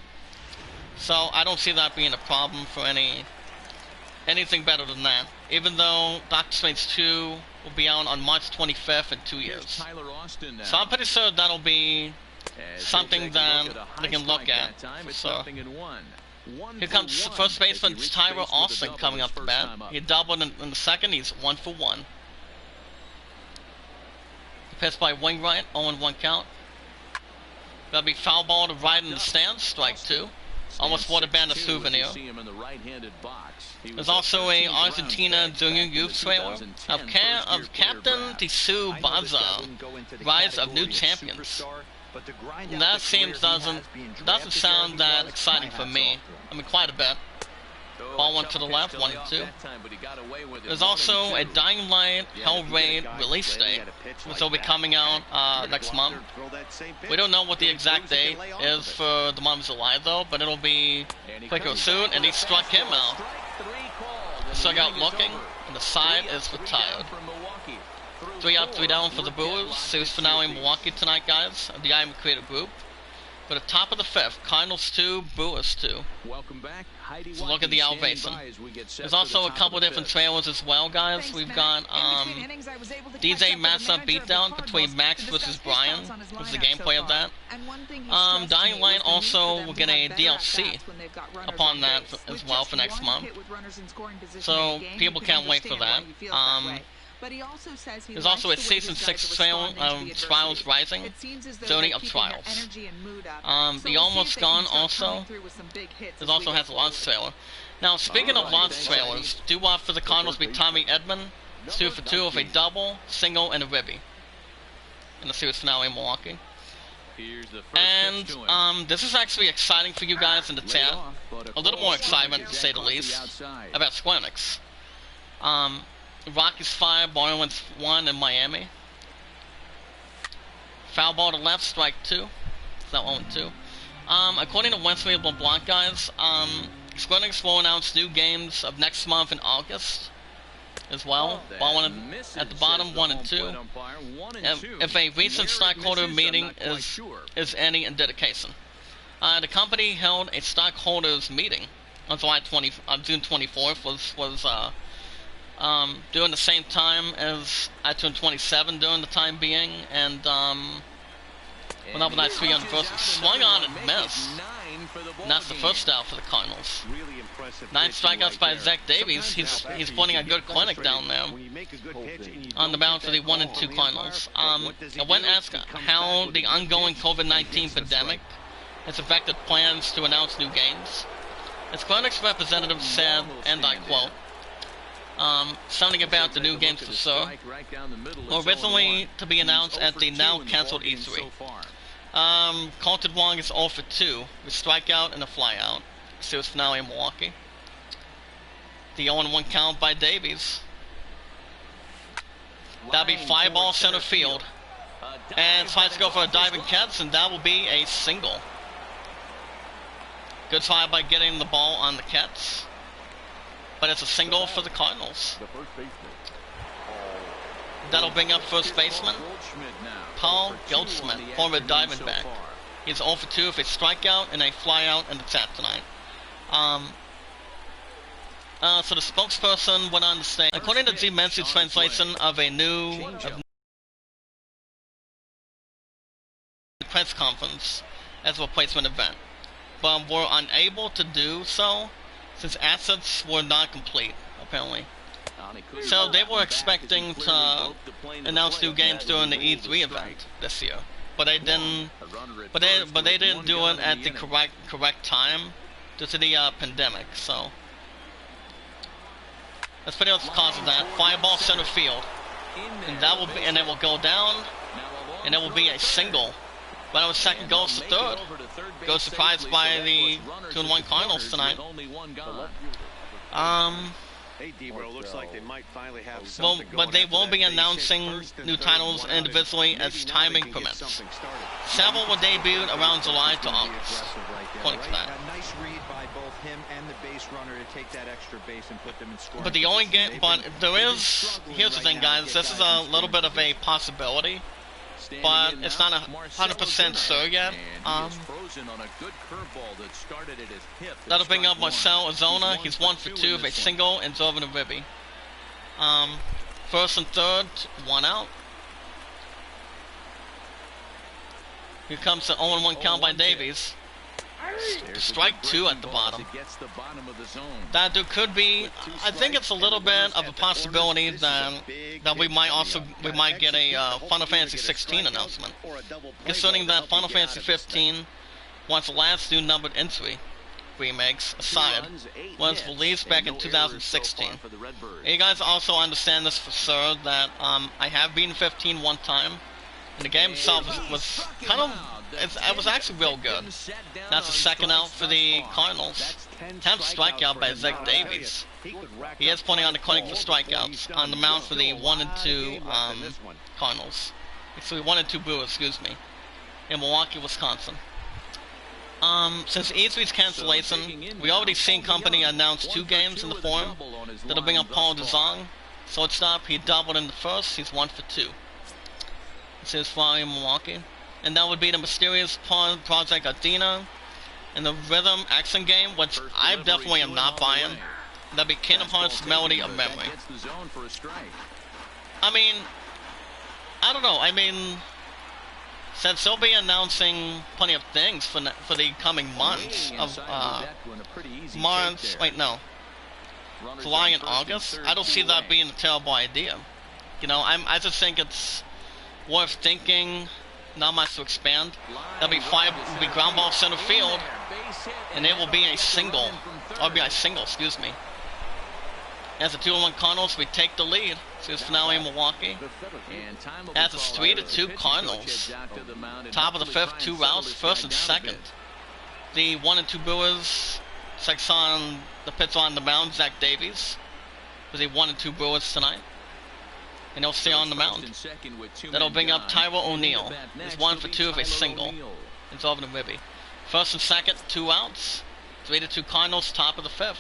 So I don't see that being a problem for anything better than that. Even though Doctor Strange 2 will be out on March 25th in 2 years. So I'm pretty sure that'll be something that they can look at. So here comes first baseman Tyler Austin coming up the bat. He doubled in the second. He's 1 for 1. Pitched by Wainwright, 0-1 count. That'll be foul ball to right in the stands, strike 2. Almost water band a souvenir. There's also a Argentina Junior Youth trailer of Captain Tisu Baza, Rise of New Champions. And that seems doesn't sound that exciting for me. I mean, quite a bit. Ball 1 to the left, 1-2. There's also a Dying Light Hell Raid release date, which will be coming out next month. We don't know what the exact date is for the month of July, though, but it'll be quicker soon, and he struck him out. Struck out looking, and the side is retired. 3 up, 3 down for the Brewers. Series finale in Milwaukee tonight, guys, of the Iamacreator group. For the top of the 5th, Cardinals 2, Brewers 2. So look at the elevation. There's also a couple different trailers as well, guys. We've got DJ matchup beatdown between Max versus Brian. This is the gameplay of that. Dying Light also will get a DLC upon that as well for next month. So people can't wait for that. There's also a Season 6 trailer of Trials Rising, Journey of Trials. The Almost Gone also, it also has a launch trailer. Now, speaking of launch trailers, due for the Cardinals be Tommy Edman, 2 for 2 with a double, single, and a ribby in the series finale in Milwaukee. And this is actually exciting for you guys in the chat. A little more excitement, to say the least, about Square Enix. Rockies 5, Marlins 1 in Miami. Foul ball to left, strike 2. It's not 1-2. According to Wesley LeBlanc, guys, Square Enix will announce new games of next month in August as well. Ball 1 at the bottom, 1-2. If a recent stockholder meeting is any indication. The company held a stockholders meeting on June 24th. Was during the same time as I turned 27 during the time being, and went up with that 3 anniversary, swung on and missed. And that's the first out for the Cardinals. 9 strikeouts by Zach Davies. He's putting a good clinic down there on the mound for the 1-2 Cardinals. I went and asked how the ongoing COVID-19 pandemic has affected plans to announce new games. The Square Enix representative said, and I quote, something about the new games for sure, originally to be announced at the now cancelled E3. Colton Wong is 0 for 2 with strikeout and a flyout. Series finale in Milwaukee. The 0-1 count by Davies. That'll be fly ball center field, and tries to go for a diving catch, and that will be a single. Good try by getting the ball on the catch. But it's a single for the Cardinals. That'll bring up first baseman Paul Goldschmidt, former Diamondback. He's 0 for 2 with a strikeout and a flyout in the tap tonight. So the spokesperson went on to say, according to Zimensi's translation of a new press conference as a replacement event, but were unable to do so since assets were not complete, apparently. So they were expecting to announce new games during the E3 event this year, but they didn't. But they didn't do it at the correct time due to the pandemic. So that's pretty much the cause of that. Fly ball center field, and it will go down, and it will be a single. But our second goes to third. Goes surprised by the 2-1 Cardinals tonight. Hey, Debro, looks like they might finally have well, something but they going will after be that announcing new titles individually as timing permits. Several will debut around July to August. According to that. A nice read by both him and the base runner to take that extra base and put them in scoring. But the only game, but there is. Here's the thing, guys. This is a little bit of a possibility, but it's not 100% sure yet. That'll bring up Marcell Ozuna. He's 1 for 2 with a single and drove in a ribby. First and third, 1 out. Here comes the 0-1 count by Davies. Strike 2 at the bottom. That there could be. I think it's a little bit of a possibility that we might get a Final Fantasy 16 announcement, concerning that Final Fantasy 15 wants the last new numbered entry remakes aside was released back in 2016. And you guys also understand this for sure that I have beaten 15 one time, and the game itself was kind of. It was actually real good. That's the second out for the Cardinals. 10th strikeout by Zach Davies. He is pointing on the clinic for strikeouts on the mound for the 1 and 2 Cardinals. Actually, 1 and 2 Brewers, excuse me, in Milwaukee, Wisconsin. Since E3's cancellation, we already seen company announce 2 games in the form that'll bring up Paul DeZong. Shortstop, he doubled in the first. He's 1 for 2. This is flying in Milwaukee. And that would be the Mysterious Project Athena and the Rhythm Action Game, which I definitely am not buying. That'd be Kingdom Hearts Melody of Memory. I mean, I don't know. I mean, since they'll be announcing plenty of things for the coming months of March, wait, no, July and August, I don't see that being a terrible idea. You know, I just think it's worth thinking. Not much to expand. That'll be ground ball center field, and it will be a single. Excuse me. As the 2-1 Cardinals, we take the lead. Series finale in Milwaukee. As it's 3-2 Cardinals. Top of the 5th, 2 outs, first and second. The 1 and 2 Brewers. Checks on the pitcher on the mound, Zach Davies. For the 1 and 2 Brewers tonight. And he'll stay on the mound. That'll bring up Tyler O'Neill. He's 1 for 2 with a single. It's over the ribby. First and second, 2 outs. 3-2 Cardinals, top of the 5th.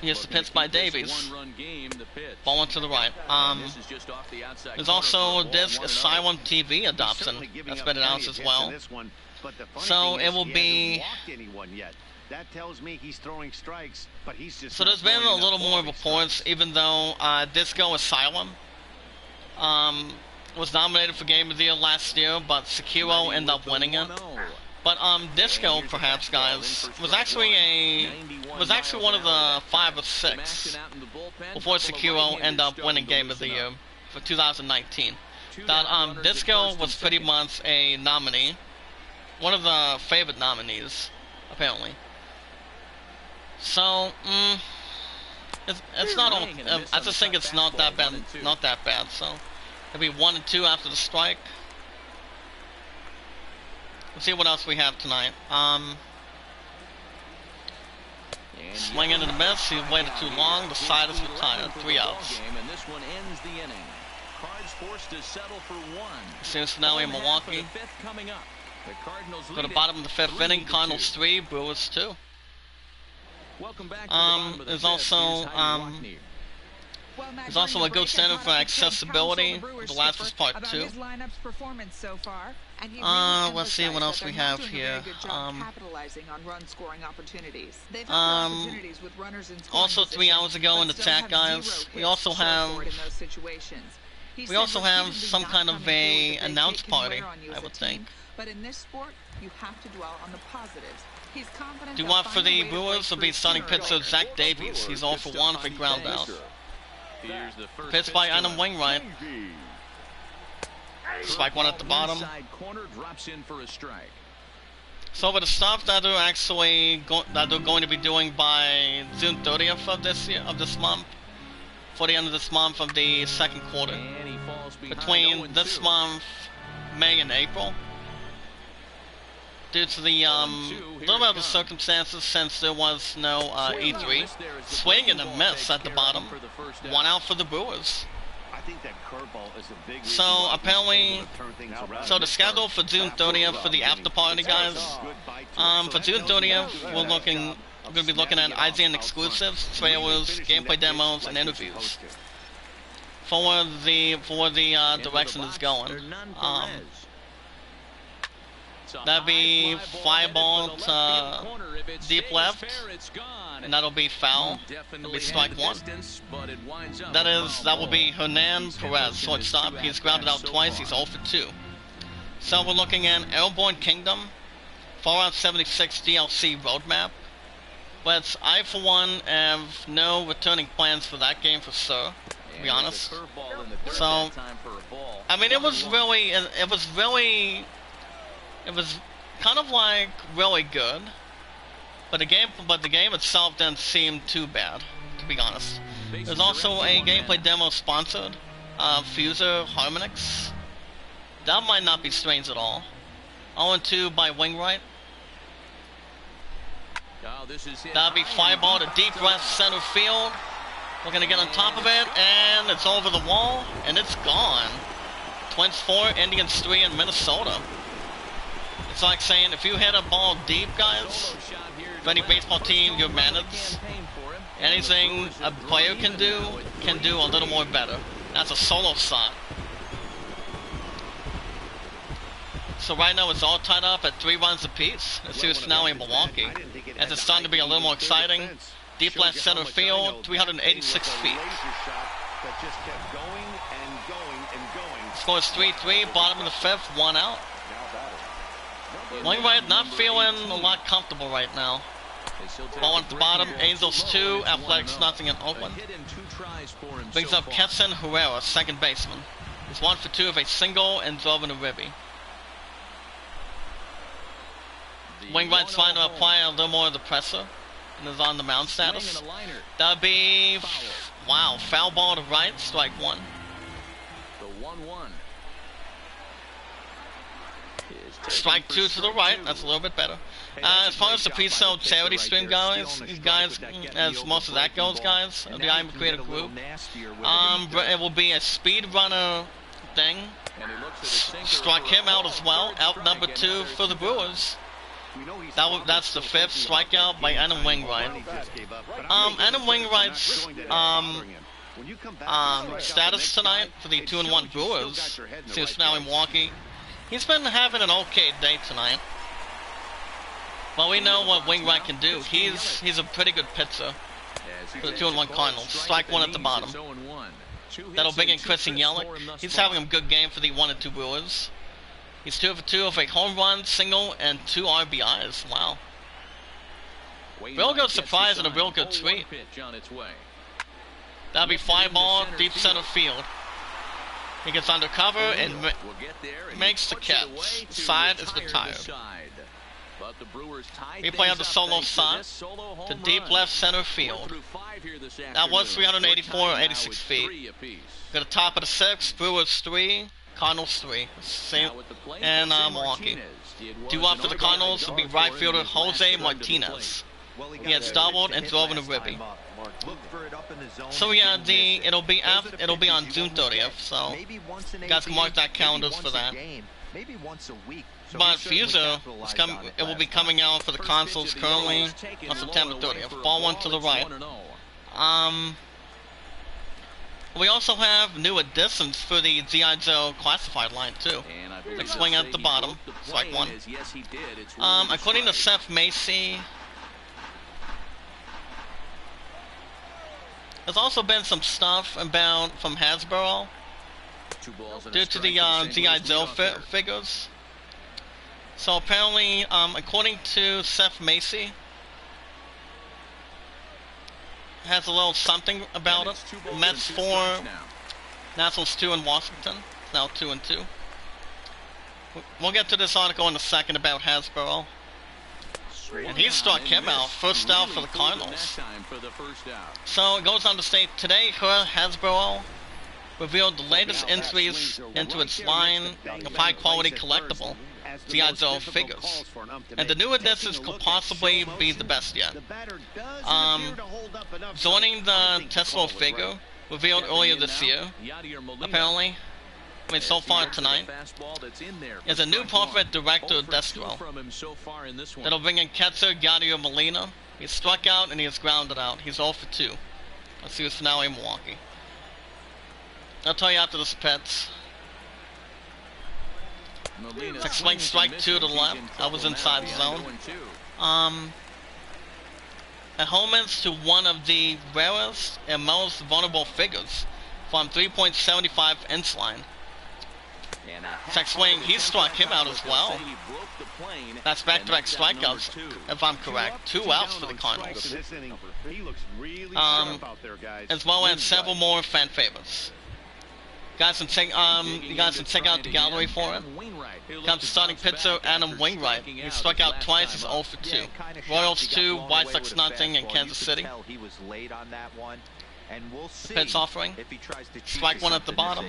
Here's the pitch by Davies. Ball to the right. There's also this Asylum TV adoption that's been announced as well. So it will be. That tells me he's throwing strikes, but he's just. So there's been a little more reports, even though Disco Asylum was nominated for Game of the Year last year, but Sekiro ended up winning it. But Disco, perhaps, guys, was actually one of the 5 or 6 before Sekiro ended up winning Game of the Year for 2019. That Disco was pretty much a nominee, one of the favorite nominees, apparently. So, it's not all. I just think it's not that bad. So, it'll be 1 and 2 after the strike. Let's see what else we have tonight. Swing into the miss. He waited too long. The side is retired. 3 outs. Series finale in Milwaukee. Go to bottom of the 5th inning. Cardinals 3, Brewers 2. There's also Well, Matt, There's also a good standard for accessibility. The last was part 2. His lineup's performance so far, and he Let's see what else we have here. Capitalizing on run-scoring opportunities. They've had opportunities with runners in scoring also 3 hours ago in the chat, guys, we also have some kind of a announce party, I would think. But in this sport, you have to dwell on the positives. He's confident. Do you want for the Brewers will be starting pitcher Zach Davies. He's all for 1 for ground out. Pitched by Adam Wainwright. Strike 1 at the bottom. So with the stuff that they're actually going to be doing by June 30th of this month, for the end of this month of the second quarter, between this month, May and April, due to the little bit of the circumstances, since there was no E3, swing and a miss at the bottom, 1 out for the Brewers. I think that curveball is a big So apparently, so the schedule for June 30th for the after party, guys. For June 30th, we're going to be looking at IGN exclusives, trailers, gameplay demos, and interviews for the direction it's going. That'd be fly ball to deep left, and that'll be foul. It'll be strike 1. That will be Hernan Perez, shortstop. He's grounded out twice. He's 0 for 2. So we're looking at Airborne Kingdom, Fallout 76 DLC roadmap. But I, for one, have no returning plans for that game for sure, to be honest. So, I mean, it was kind of like really good, but the game itself didn't seem too bad, to be honest. There's also a gameplay demo sponsored, Fuser Harmonix. That might not be strange at all. 0-2 by Wainwright. That'll be fly ball to deep left center field. We're gonna get on top of it, and it's over the wall, and it's gone. Twins 4, Indians 3 in Minnesota. It's like saying, if you hit a ball deep, guys, for any baseball team you're managed, anything a player can do a little more better. That's a solo shot. So right now it's all tied up at 3 runs apiece. The series finale in Milwaukee, as it's starting to be a little more exciting. Deep left center field, 386 feet. Scores 3-3, bottom of the 5th, 1 out. Wainwright not feeling a lot comfortable right now. Ball at the bottom, Angels 2, Athletics nothing in Oakland. Brings up Kesson Herrera, second baseman. He's 1 for 2 of a single and drove in a ribby. Wainwright's trying to apply a little more of the pressure and is on the mound status. That'd be, wow, foul ball to right, strike 1. Strike 2 to the right, that's a little bit better. As far as the pre-sale charity stream guys, as most of that goes, guys, the Iamacreator group, it will be a speed runner thing. Struck him out as well, out number 2 for the Brewers. That's the 5th strikeout by Adam Wainwright. Adam Wainwright's status tonight for the 2-1 Brewers, seems now in Milwaukee. He's been having an okay day tonight. Well, we know what Wainwright can do. He's a pretty good pitcher for the 2-1 Cardinals. Strike 1 at the bottom. That'll bring in Chris Yelich. He's having a good game for the 1-2 Brewers. He's 2 for 2 of a home run, single, and 2 RBIs. Wow. Real good surprise and a real good tweet. That'll be fly ball, deep center field. He gets under cover and makes the catch. Side is retired. He played on the solo shot to deep left center field. That was 384 or 86 feet. Got the top of the 6th, Brewers 3, Cardinals 3. Same, and Milwaukee. Due up for the Cardinals will be right fielder Jose Martinez. He gets doubled and drove in a ribby. So yeah, it'll be on June 30th. So you guys can mark that calendars for that. But Fuser it will be coming out for the consoles currently on September 30th. Ball 1 to the right. We also have new additions for the G.I. Joe classified line too. Like swing at the bottom, strike one. Yes, he did. It's According to Seth Macy, there's also been some stuff about from Hasbro due to the G.I. Joe figures. So apparently, according to Seth Macy, has a little something about it. Mets 4, Nationals 2 in Washington. It's now 2-2. We'll get to this article in a second about Hasbro. And he struck him out. First out for the Cardinals. So it goes on to state, today Hasbro revealed the latest entries into its line of high-quality collectible G.I. Joe figures. And the new additions could possibly be the best yet. Joining the Tesla figure, revealed earlier this year, apparently, I mean so far tonight, is a new Prophet Director Destro. That'll bring in catcher Yadier Molina. He's struck out and he is grounded out. He's 0 for 2. Let's see his finale in Milwaukee. I'll tell you after this pets. It's like swing strike 2 to the left. I was inside the zone. At homage to one of the rarest and most vulnerable figures from 3.75 inch line. It's like swing, he struck him out as well. That's back-to-back strikeouts, if I'm correct. 2 outs for the Cardinals. As well as several more fan favorites. You guys can check out the gallery for it. Comes to starting pitcher Adam Wainwright. He struck out twice, he's 0 for 2. Royals 2, White Sox nothing in Kansas City. The pitch offering. Strike 1 at the bottom.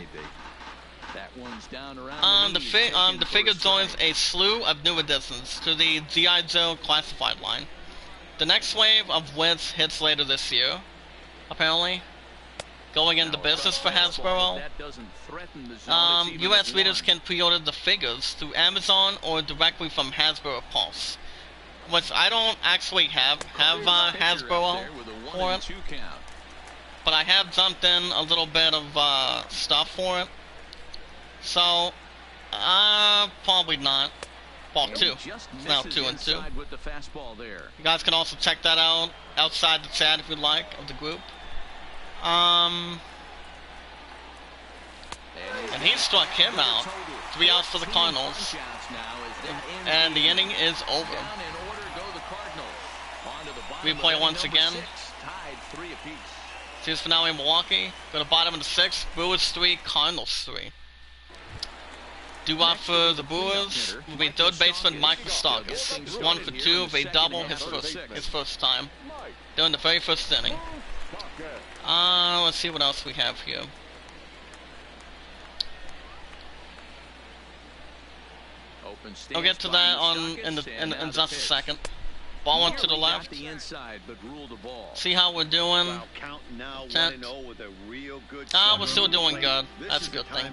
The figure joins a slew of new additions to the G.I. Joe classified line. The next wave of which hits later this year, apparently. Going into business for Hasbro. US readers can pre-order the figures through Amazon or directly from Hasbro Pulse, which I don't actually have Hasbro for it, but I have jumped in a little bit of stuff for it. So, probably not. Ball 2. It's now 2-2. You guys can also check that out outside the chat if you'd like of the group. And he struck him out. 3 outs for the Cardinals. And the inning is over. Replay once again. Series finale in Milwaukee. Go to bottom of the 6th. Brewers 3, Cardinals 3. Due-out for the Brewers will be third baseman Mike Moustakas. He's 1 for 2 of a double his first time during the very first inning. Let's see what else we have here. I'll get to that in just a second. Ball one to the left. See how we're doing. 10th. We're still doing good. That's a good thing.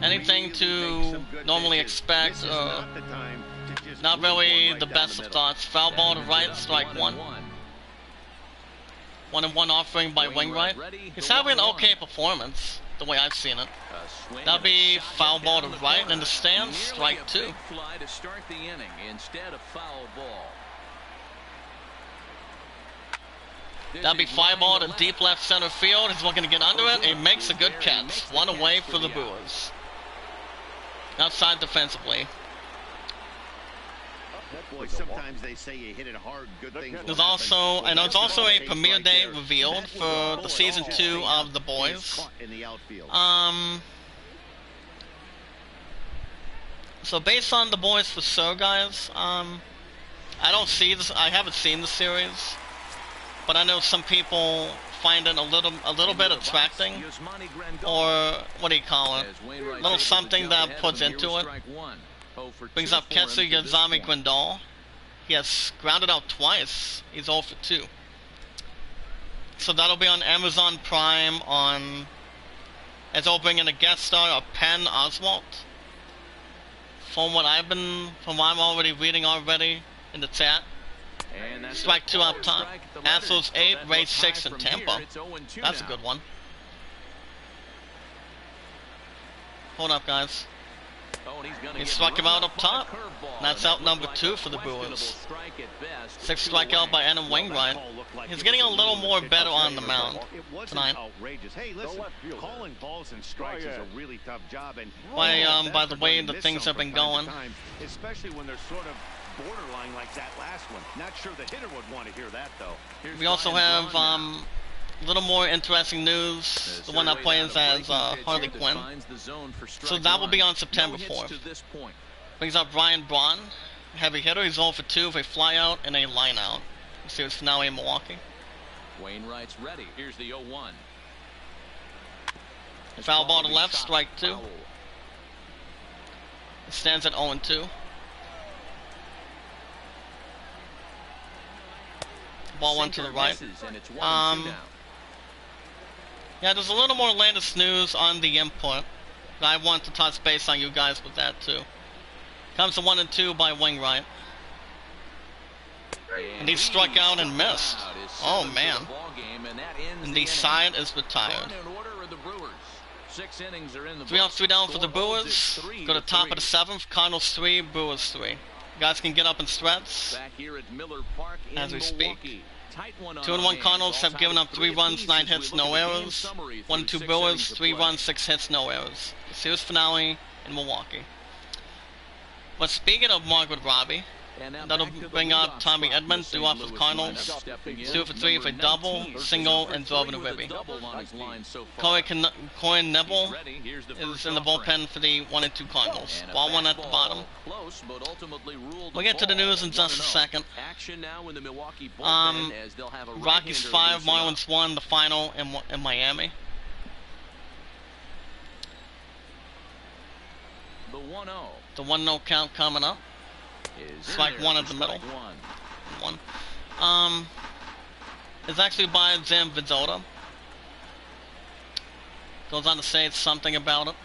Anything to normally expect, not really the best of thoughts. Foul ball to right, strike 1. 1-1 offering by Wainwright. He's having an okay performance, the way I've seen it. That'll be foul ball to right in the stands, strike 2. That'll be fly ball to deep left center field. He's looking to get under it. He makes a good catch. 1 away for the Brewers. Outside defensively. Boy, sometimes they say you hit it hard, good things. There's also a premiere day revealed for the season 2 of The Boys. So based on The Boys for sure, guys, I haven't seen the series, but I know some people find it a little bit attracting, or what do you call it? A little something that puts into it. Brings up catcher Iamacreator. He has grounded out twice. He's 0 for 2. So that'll be on Amazon Prime as I'll bring in a guest star of Penn Oswalt. From what I'm already reading in the chat. And that's Strike 2 up a top. strike at the letters. Astros 8, That Rays looks 6 high in from Tampa. here. It's 0-2 That's a now. good one. Hold up, guys. Oh, and he's gonna He get struck him run out up by a top. curveball, That's and out that number looked 2 like for a the questionable Brewers. strike at best. 6 2 away. strikeout by Adam Well, that Wainwright. call looked like He's it getting was a little little more bit better on the frustrating. mound It wasn't tonight. outrageous. Hey, listen, calling balls and strikes is a really tough job, and By the way gonna the miss things some have been from time going. to time, especially when they're sort of borderline like that last one. Not sure the hitter would want to hear that though. Here's We also Brian have Braun now. a little more interesting news. The one that plays as Harley Quinn. So that will be on September 4th. Brings up Brian Braun, heavy hitter. He's 0 for 2 with a flyout and a lineout. Series finale in Milwaukee. Wainwright's ready. Here's the 0-1. Foul ball to left, strike 2. It stands at 0-2. Ball one to the right. Yeah, there's a little more latest news on the input. I want to touch base on you guys with that too. Comes to 1-2 by Wainwright. And he struck out and missed. Oh man. And the side is retired. 3 off, 3 down for the Brewers. Go to top of the 7th. Cardinals 3, Brewers 3. You guys can get up and stretch as we speak. 2-1 Cardinals have given up 3 runs, 9 hits, no errors. 1-2 Brewers, 3 runs, 6 hits, no errors. The series finale in Milwaukee. But speaking of Margaret Robbie, that'll bring up Tommy Edmonds, due off with Cardinals. 2 for 3 for a double, single, and throw in a ribby. Corey Neville is in the bullpen for the 1-2 Cardinals. Ball one at the bottom. We'll get to the news in just a second. Rockies 5, Marlins 1, the final in Miami. The 1-0 count coming up. Strike 1 in the middle. 1. It's actually by Zam Vidzota. Goes on to say it's something about it.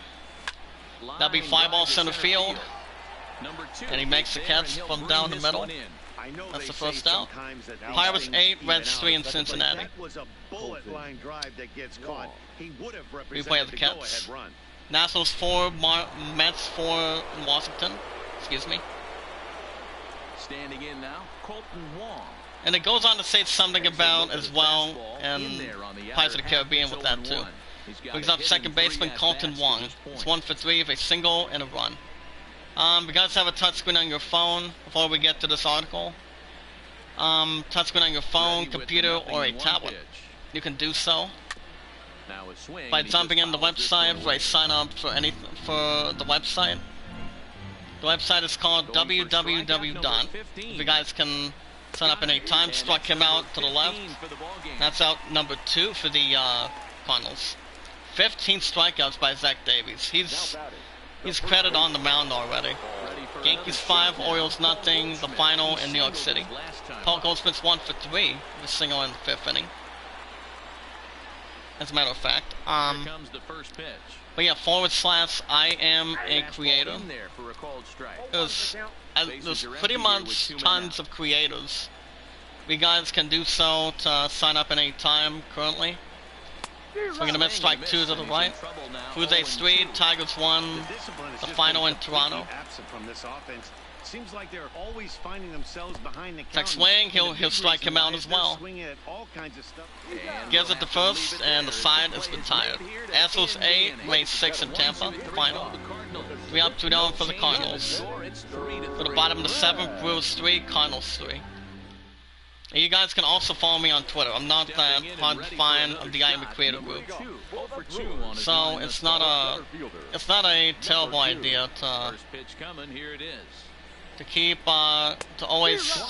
That'll be fly ball center field. And he makes the catch from down the middle. That's the first out. Pirates 8, Reds 3 in Cincinnati. That was a bullet line drive that gets caught. He would have Replay of the represented the catch. go-ahead run. Nationals 4, Mets 4 in Washington. Excuse me. Standing in now, Colton Wong. And it goes on to say something about as well, and Pirates of the Caribbean with that too. Brings up second baseman Colton Wong. It's 1 for 3 with a single and a run. You guys have a touchscreen on your phone before we get to this article. Touchscreen on your phone, computer, or a tablet. You can do so by jumping in the website for a sign up for the website. The website is called www. If you guys can sign up in a time, struck him out to the left. That's out number 2 for the Cardinals. 15 strikeouts by Zach Davies. He's credited on the mound already. Yankees 5, Orioles nothing. The final in New York City. Paul Goldschmidt's 1 for 3 with a single in the 5th inning. As a matter of fact. But yeah, / Iamacreator. There's pretty much tons of creators. You guys can do so to sign up in any time currently. So we're gonna miss strike 2 to the right. Fuze Street, Tigers 1, the final in Toronto. Seems like they're always finding themselves behind the Next swing, he'll strike him out as well. Gives it to first, and the side is retired. Astros 8, Rays 6 in Tampa, final. 3 up, 2 down for the Cardinals. For the bottom of the 7th, Brewers 3, Cardinals 3. And you guys can also follow me on Twitter. I'm not that hard to find on the Iamacreator group. So it's not a terrible idea to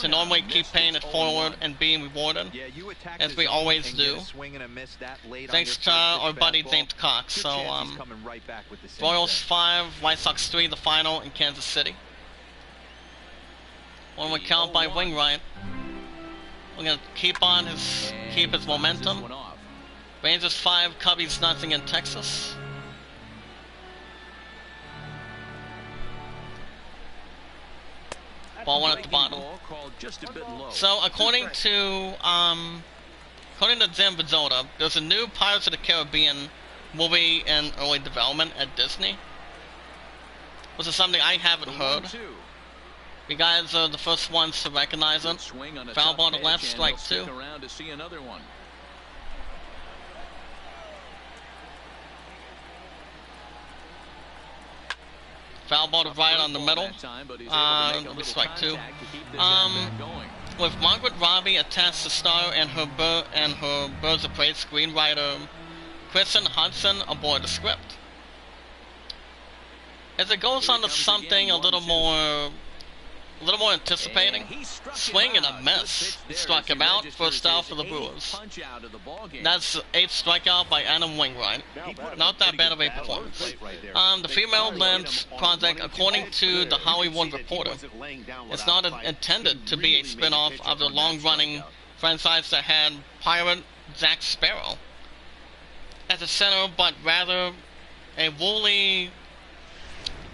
normally keep paying it forward and being rewarded, as we always do. Thanks to our buddy James Cox. So Royals 5, White Sox 3, the final in Kansas City. 1-1 count by Wainwright. We're gonna keep his momentum. Rangers 5, Cubbies nothing in Texas. Ball one at the bottom. Just a bit low. So according to Zim Vizzola, there's a new Pirates of the Caribbean movie in early development at Disney. This is something I haven't heard. You guys are the first ones to recognize it. Foul ball to left, strike two. Around to see another one. Foul ball to right on the middle. Strike two. With Margaret Robbie attached to star and her Birds of Prey screenwriter Kristen Hudson aboard the script. As it goes on to something a little more anticipating, swing and a miss. Struck him out, first out for the Brewers. That's the 8th strikeout by Adam Wainwright. Not that bad of a performance. The female-led project, according to the Hollywood Reporter, is not intended to be a spin-off of the long-running franchise that had pirate Jack Sparrow at the center, but rather a woolly,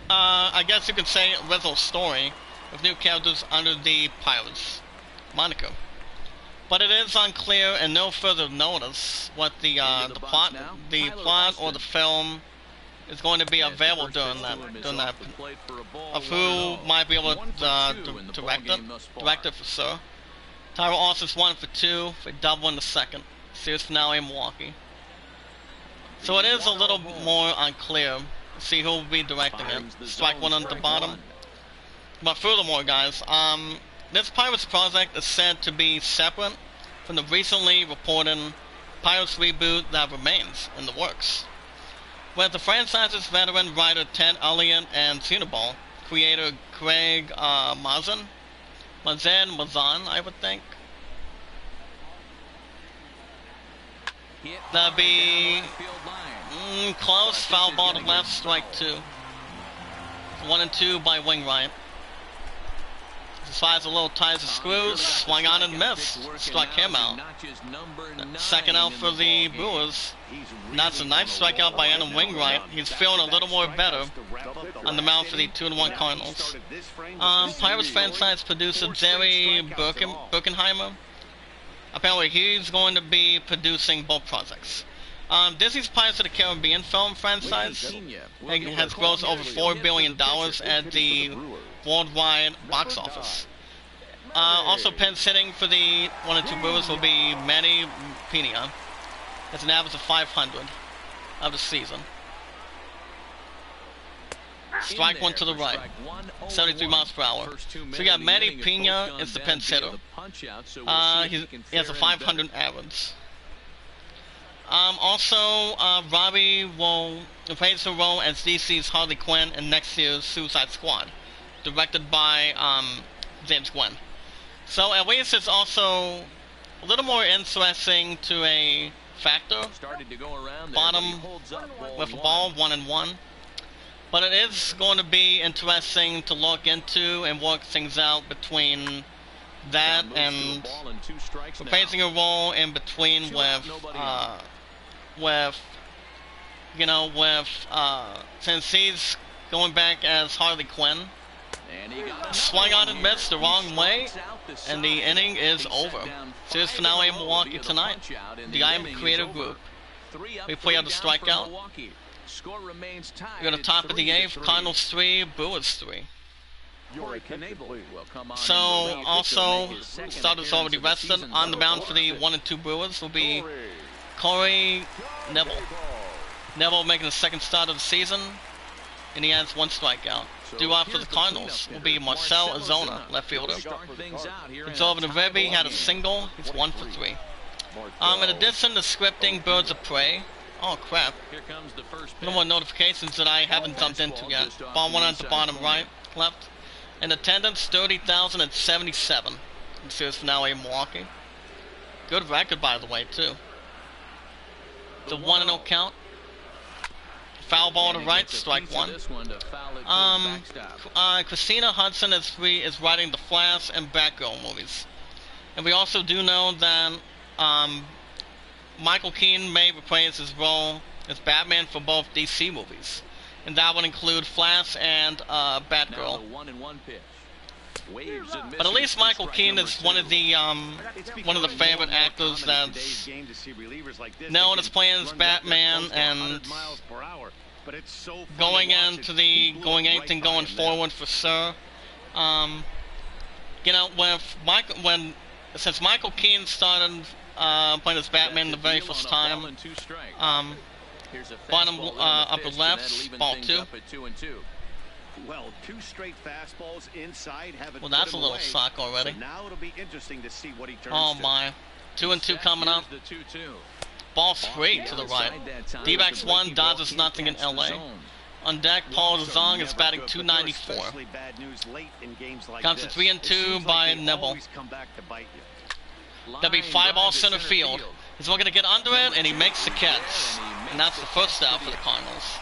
I guess you could say, original story with new characters under the Pirates moniker. But it is unclear and no further notice what the plot or the film is going to be available during that of who might be able to direct it for sure. Tyra Austin's 1 for 2 for a double in the second. Series finale in Milwaukee. So it is a little more unclear. See who will be directing it. Strike one on the bottom. But furthermore, guys, this Pirates project is said to be separate from the recently reported Pirates reboot that remains in the works. With the franchise's veteran writer Ted Elliott and Xenoball creator Craig Mazin, I would think. That'd be close, foul ball to left, strike two. 1 and 2 by Wainwright. Slides a little ties the screws, swung on and missed, struck him out. Second out for the Brewers. And that's a nice strikeout by Adam Wainwright. He's feeling a little more better on the mound for the 2-1 Cardinals. Pirates franchise producer Jerry Birkenheimer, apparently he's going to be producing both projects. Disney's Pirates of the Caribbean film franchise has grossed over $4 billion at the worldwide box office. Also pin sitting for the 1 and 2 Brewers will be Manny Pena. It's an average of 500 of the season. Strike one to the right, 73 miles per hour. So you got Manny Pena is the pinch hitter. He has a 500 average. Also, Robbie plays her role as DC's Harley Quinn in next year's Suicide Squad, directed by James Gunn. So at least it's also a little more interesting to a factor. Bottom with a ball, 1 and 1. But it is going to be interesting to look into and work things out between that and replacing a role in between since he's going back as Harley Quinn. Swung on and missed the wrong way, and the inning is over. Series finale in Milwaukee tonight. The Iamacreator group. We play out the strikeout. We're going to top of the 8th. Cardinals 3, Brewers 3. So, also, starters already rested. On the mound for the 1 and 2 Brewers will be Corey Neville. Neville making the second start of the season, and he has 1 strikeout. Due out for the Cardinals will be Marcell Ozuna, left fielder. Exorbitant and Revy had a single. He's 1 for 3. In addition to scripting Birds of Prey. Oh crap. No more notifications that I haven't jumped into yet. Ball 1 on the bottom right, left. In attendance, 30,077. In series finale in Milwaukee. Good record, by the way, too. The 1-0 count. Foul ball to right, strike one. Christina Hudson is writing the Flash and Batgirl movies. And we also do know that Michael Keaton may reprise his role as Batman for both DC movies. And that would include Flash and Batgirl. But at least Michael Keaton is one of the favorite actors that's known as playing as Batman and going anything going forward for sure. You know, since Michael Keaton started playing as Batman the very first time, bottom upper left, ball 2. Well, 2 straight fastballs inside have it. Well, that's a little suck already. So now it'll be interesting to see what he turns Oh my. 2-2 coming up. Ball 3 to the right. D-backs 1, Dodgers nothing in LA. On deck, Paul Zong is batting .294. Counts to 3-2 by Neville. That'll be 5-ball center field. He's looking to get under it, and he makes the catch. And that's the first out for the Cardinals.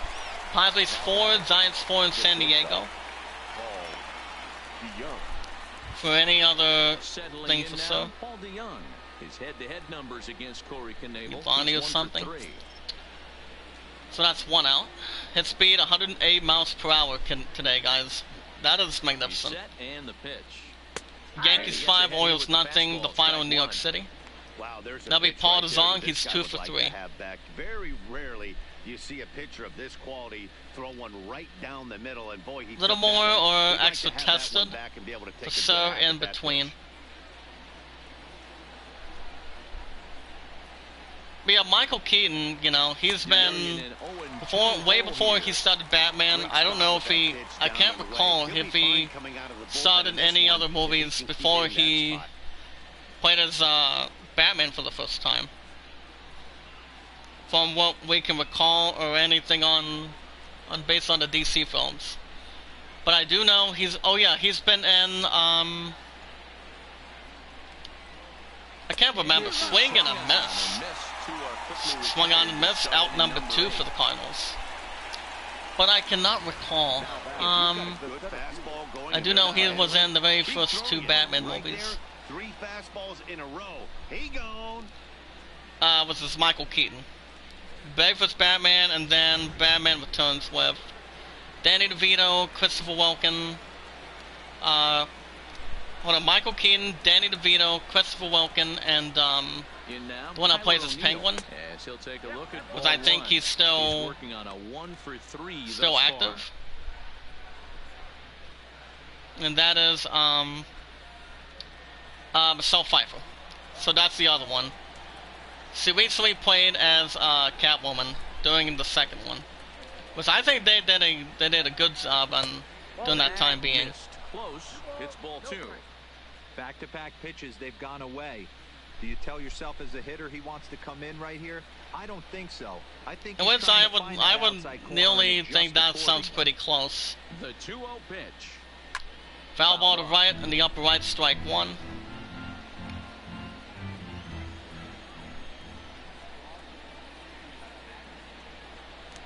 Padres 4, Giants 4 in San Diego. For any other thing for sure. His head-to-head numbers against Corey Knebel. Ivani or something. So that's 1 out. Hit speed 108 miles per hour today, guys. That is magnificent. And the pitch. Yankees 5, Orioles nothing. The final in New York City. Wow, that'll be Paul DeZong. He's 2 for 3. Very rarely you see a pitcher of this quality throw one right down the middle, and boy, he little more or extra tested for sure in between. But yeah, Michael Keaton, you know, he's been way before he started Batman. I don't know if I can't recall if he started any other movies before he played as Batman for the first time. From what we can recall or anything based on the DC films. But I do know he's been in I can't remember, Swing and a Miss. Swung on and missed, out number 2 for the Cardinals. But I cannot recall. I do know he was in the very first 2 Batman movies. 3 fastballs in a row. He gone. Was this Michael Keaton. Very first Batman, and then Batman Returns with Danny DeVito, Christopher Walken. Michael Keaton, Danny DeVito, Christopher Walken, and the one that plays as Penguin. Because I think he's still active. And that is Michelle Pfeiffer. So that's the other one. She recently played as Catwoman during the second one, which I think they did a good job on during that time being. Close. It's ball 2. Back-to-back pitches, they've gone away. Do you tell yourself as a hitter he wants to come in right here? I don't think so. I think I would nearly think that sounds pretty close. The 2-0 pitch. Foul ball to right in the upper right, strike 1.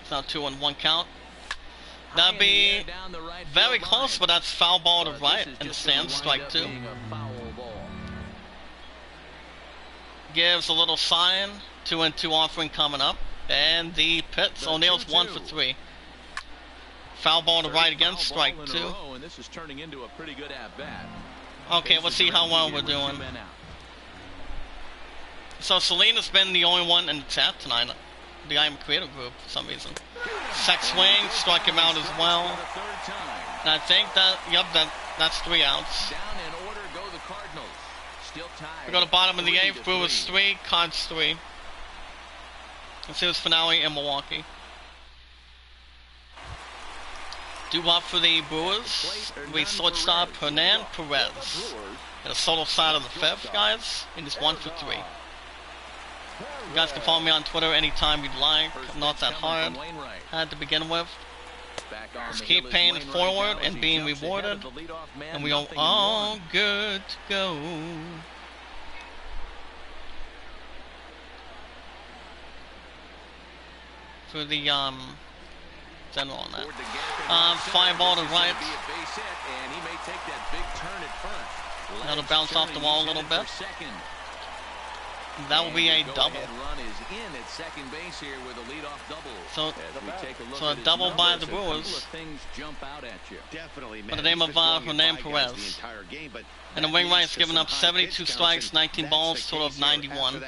It's now 2-1 count. That'd be very close, but that's foul ball to right and stands, strike 2. Gives a little sign, 2-2 offering coming up, and the pits. O'Neill's 1 for 3. Foul ball to right again, strike 2. Okay, let's see how well we're doing. So Selena's been the only one in the chat tonight. The Iamacreator group for some reason. Sec swing, struck him out as well. And I think that's 3 outs. We go to bottom of the 8th, Brewers 3, Cards 3. Let's see what's finale in Milwaukee. Due up for the Brewers, we shortstop Hernan Perez. Got a solo side of the 5th, guys, and he's 1 for 3. You guys can follow me on Twitter anytime you'd like. Not that hard. Had to begin with. Just keep paying it forward and being rewarded. And we are all good to go. For the general on that. 5 ball to right. That'll bounce off the wall a little bit. That will be a double. Run is in at second base here with a leadoff double. So, A double by the Brewers. Things jump out at you. Definitely, man. By the name of Hernan Perez. And the Wainwright's given up 72 strikes, 19 balls, total of 91.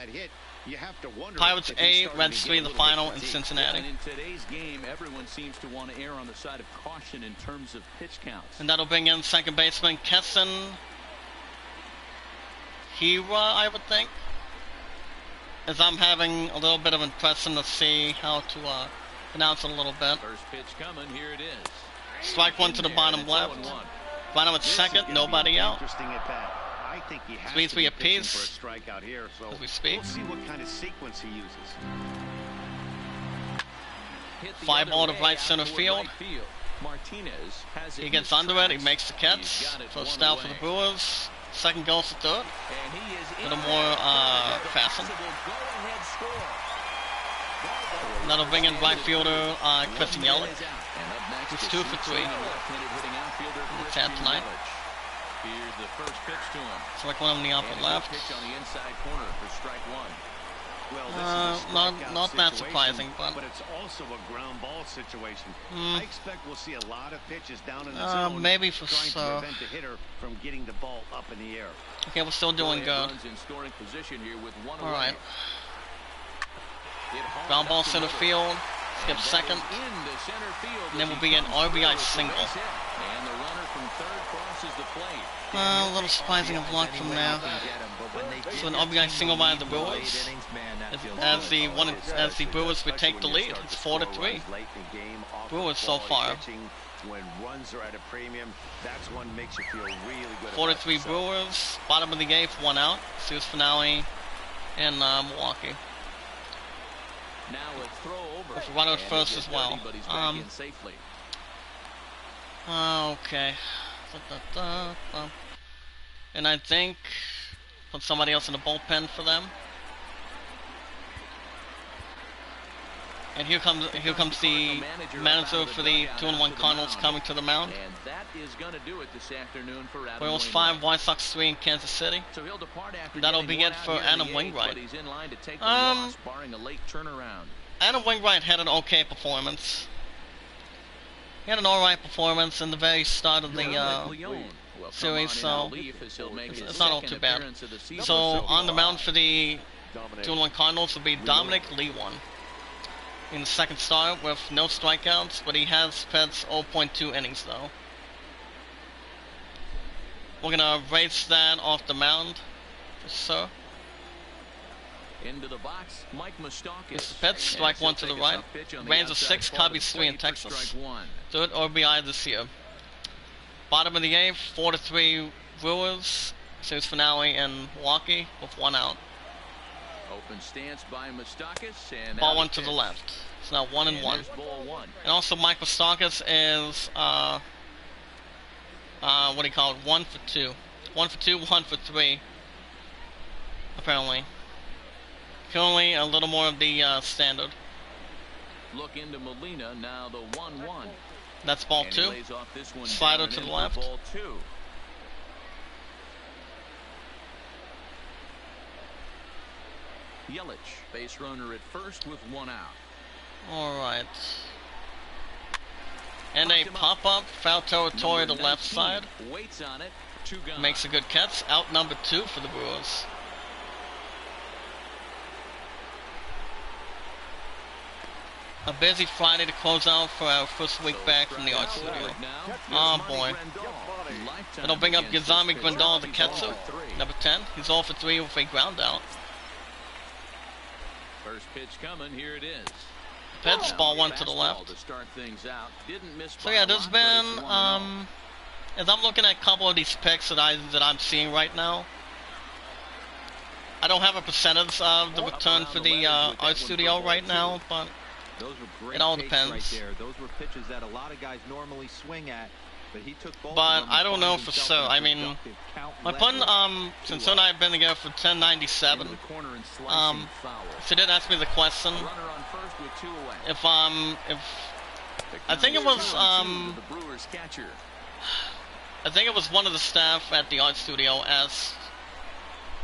Pirates 8, Reds 3, the final in Cincinnati. And in today's game, everyone seems to want to err on the side of caution in terms of pitch counts. And that'll bring in second baseman Kesson Hira, I would think. As I'm having a little bit of impression to see how to pronounce it a little bit. First pitch coming, here it is. Strike one to the bottom left. Rhino at second, nobody out. I think he has 3-3 apiece. for a strikeout here, so As we speak. we'll see what kind of sequence he uses. Fly ball to right center field. Martinez has He gets under it, he makes the catch. First out for the Brewers. Second goes to third. A little more fasten. That'll bring in right fielder Christian Yelich. He's 2 for 3. It's at tonight. Here's the first pitch to him. Select one on the upper left. Pitch on the inside corner for strike one. Well, not that surprising, but it's also a ground ball situation. I expect we'll see a lot of pitches down in the zone, maybe for trying to prevent the hitter from getting the ball up in the air. Okay, we're still doing good. In scoring position here with one All right. away. Ground ball center field. Skip second. And then will be an RBI single. And the runner from third crosses the plate. A little surprising of luck from there. So an RBI single by the Brewers. As the Brewers would take the lead. It's 4-3. Brewers so far. When runs are at a premium, that's one makes you feel really good. 4-3 Brewers. Bottom of the 8th, 1 out. Series finale in Milwaukee. Now a throw over. With a runner at first as well. Okay. And I think put somebody else in the bullpen for them. And here comes the manager for the 2-1 Cardinals coming to the mound. And that is going to do it this afternoon for Adam Royals Wainwright. 5, White Sox 3 in Kansas City. So he'll depart after That'll getting be one it out for here in Adam the eighth, Wainwright. but he's in line to take the loss, barring a late turnaround. Adam Wainwright had an okay performance. He had an alright performance in the very start of the series, so it's not all too bad. So on the mound for the 2-1 Cardinals will be Dominic Lewan in the second start with no strikeouts, but he has pitched 0.2 innings though. We're gonna race that off the mound, so. Into the box, Mike Moustakas. This is pitch, strike one to the right. Rangers 6, Cubbies 3 in Texas. Third RBI this year. Bottom of the 8th, 4-3 Brewers. Series finale in Milwaukee with 1 out. Open stance by Moustakas and ball 1 to the left. It's now 1-1. And also Mike Moustakas is what do you call it? 1 for 2. 1 for 2, 1 for 3. Apparently. Currently a little more of the standard. Look into Molina, now the 1-1. That's ball 2. Slider to the left. Ball 2. Yelich, base runner at first with 1 out. Alright. And a pop-up, foul territory to the left side. Waits on it, 2 gone. Makes a good catch. Out number 2 for the Brewers. A busy Friday to close out for our first week back from the art studio. Oh boy. It'll bring up Yazami Grandal, the catcher, number 10. He's all for 3 with a ground out. First pitch coming, here it is. Pitch, ball 1 to the left. So yeah, there's been, as I'm looking at a couple of these picks that I'm seeing right now, I don't have a percentage of the return for the art studio right now, but it all depends. Those were pitches that a lot of guys normally swing at, but he took both. But I don't know for sure. I mean, my pun, since her and I have been together for 1097, she did ask me the question if I think it was I think it was one of the staff at the art studio asked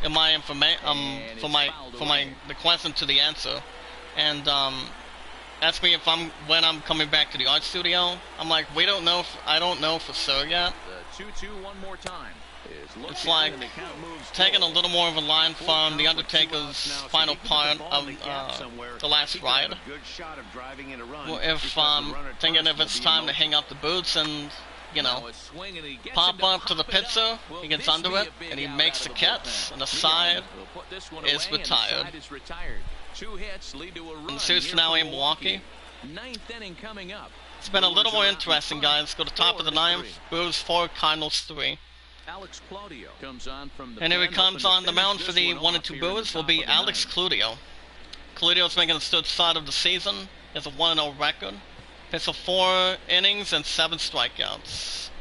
in my information for my the question to the answer, and asked me if when I'm coming back to the art studio. I'm like, I don't know for sure yet. The 2-2 one more time. It's like taking a little more of a line from The Undertaker's final part of The Last Ride. Well, if thinking if it's time to hang up the boots and, you know, pop up to the pitcher, he gets under it, and he makes the catch, and the side is retired. In the series finale in Milwaukee, it's been a little more interesting, guys. Go to top of the ninth, Brewers 4, Cardinals 3. And here he comes on the mound for the 1 and 2 Brewers will be Alex Claudio. Claudio's making the third start of the season. He has a 1-0 record. Pitched 4 innings and 7 strikeouts.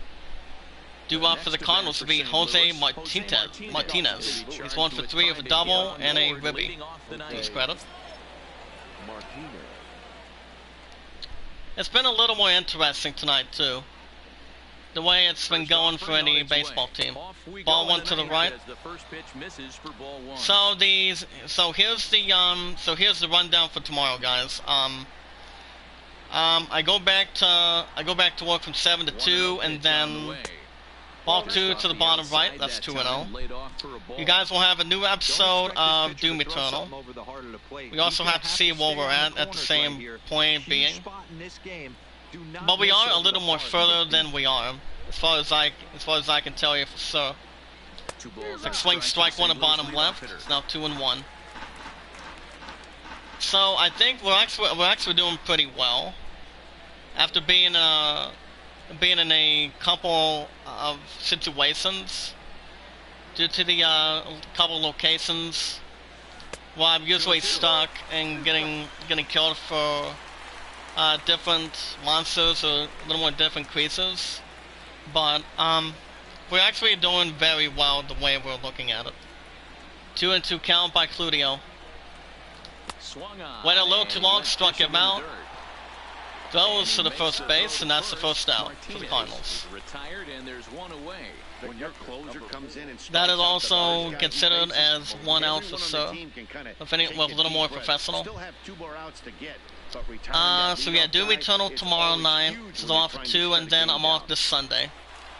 Due up for the Cardinals will be Jose Martinez. He's 1 for 3 with a double and a ribby. To his credit. It's been a little more interesting tonight too. The way it's been going for any baseball team. Ball 1 to the right. So here's the rundown for tomorrow, guys. I go back to work from 7 to 2, and then ball 2 to the bottom right. That's 2-0. You guys will have a new episode of Doom Eternal. We also have to see where we're at the same point being. But we are a little more further than we are, as far as I can tell you for sure. It's like swing strike 1 and bottom left. It's now 2-1. So I think we're actually doing pretty well. After being in a couple of situations due to the couple locations where I'm usually stuck and getting killed for different monsters or a little more different creatures, but we're actually doing very well the way we're looking at it. 2-2 count by Claudio. Went a little too long, struck him out. Throws to the first base, and that's the first out for the Cardinals. That is also considered as 1 out for sure. If any, well, a little more professional. So yeah, Doom Eternal tomorrow night. So I'm off for 2, and then I'm off this Sunday.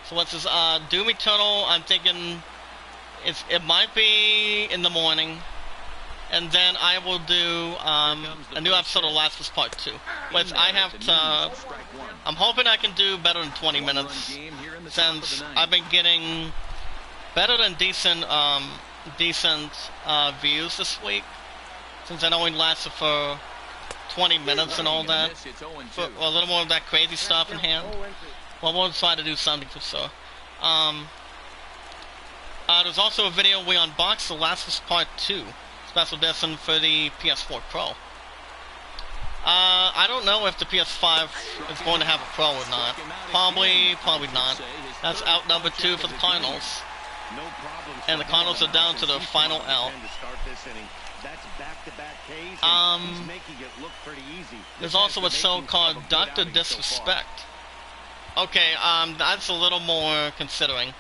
So what's this? Doom Eternal, I'm thinking it might be in the morning. And then I will do a new episode of Last of Us Part 2. Which I'm hoping I can do better than 20 minutes. Since I've been getting better than decent views this week. Since it only lasted for 20 minutes and all that. For a little more of that crazy stuff in hand. Well, we'll try to do something for sure. There's also a video we unboxed The Last of Us Part 2. Special edition for the PS4 Pro. I don't know if the PS5 is going to have a Pro or not. Probably not. That's out number 2 for the Cardinals. And the Cardinals are down to their final out. There's also a show called Dr. Disrespect. Okay, that's a little more considering.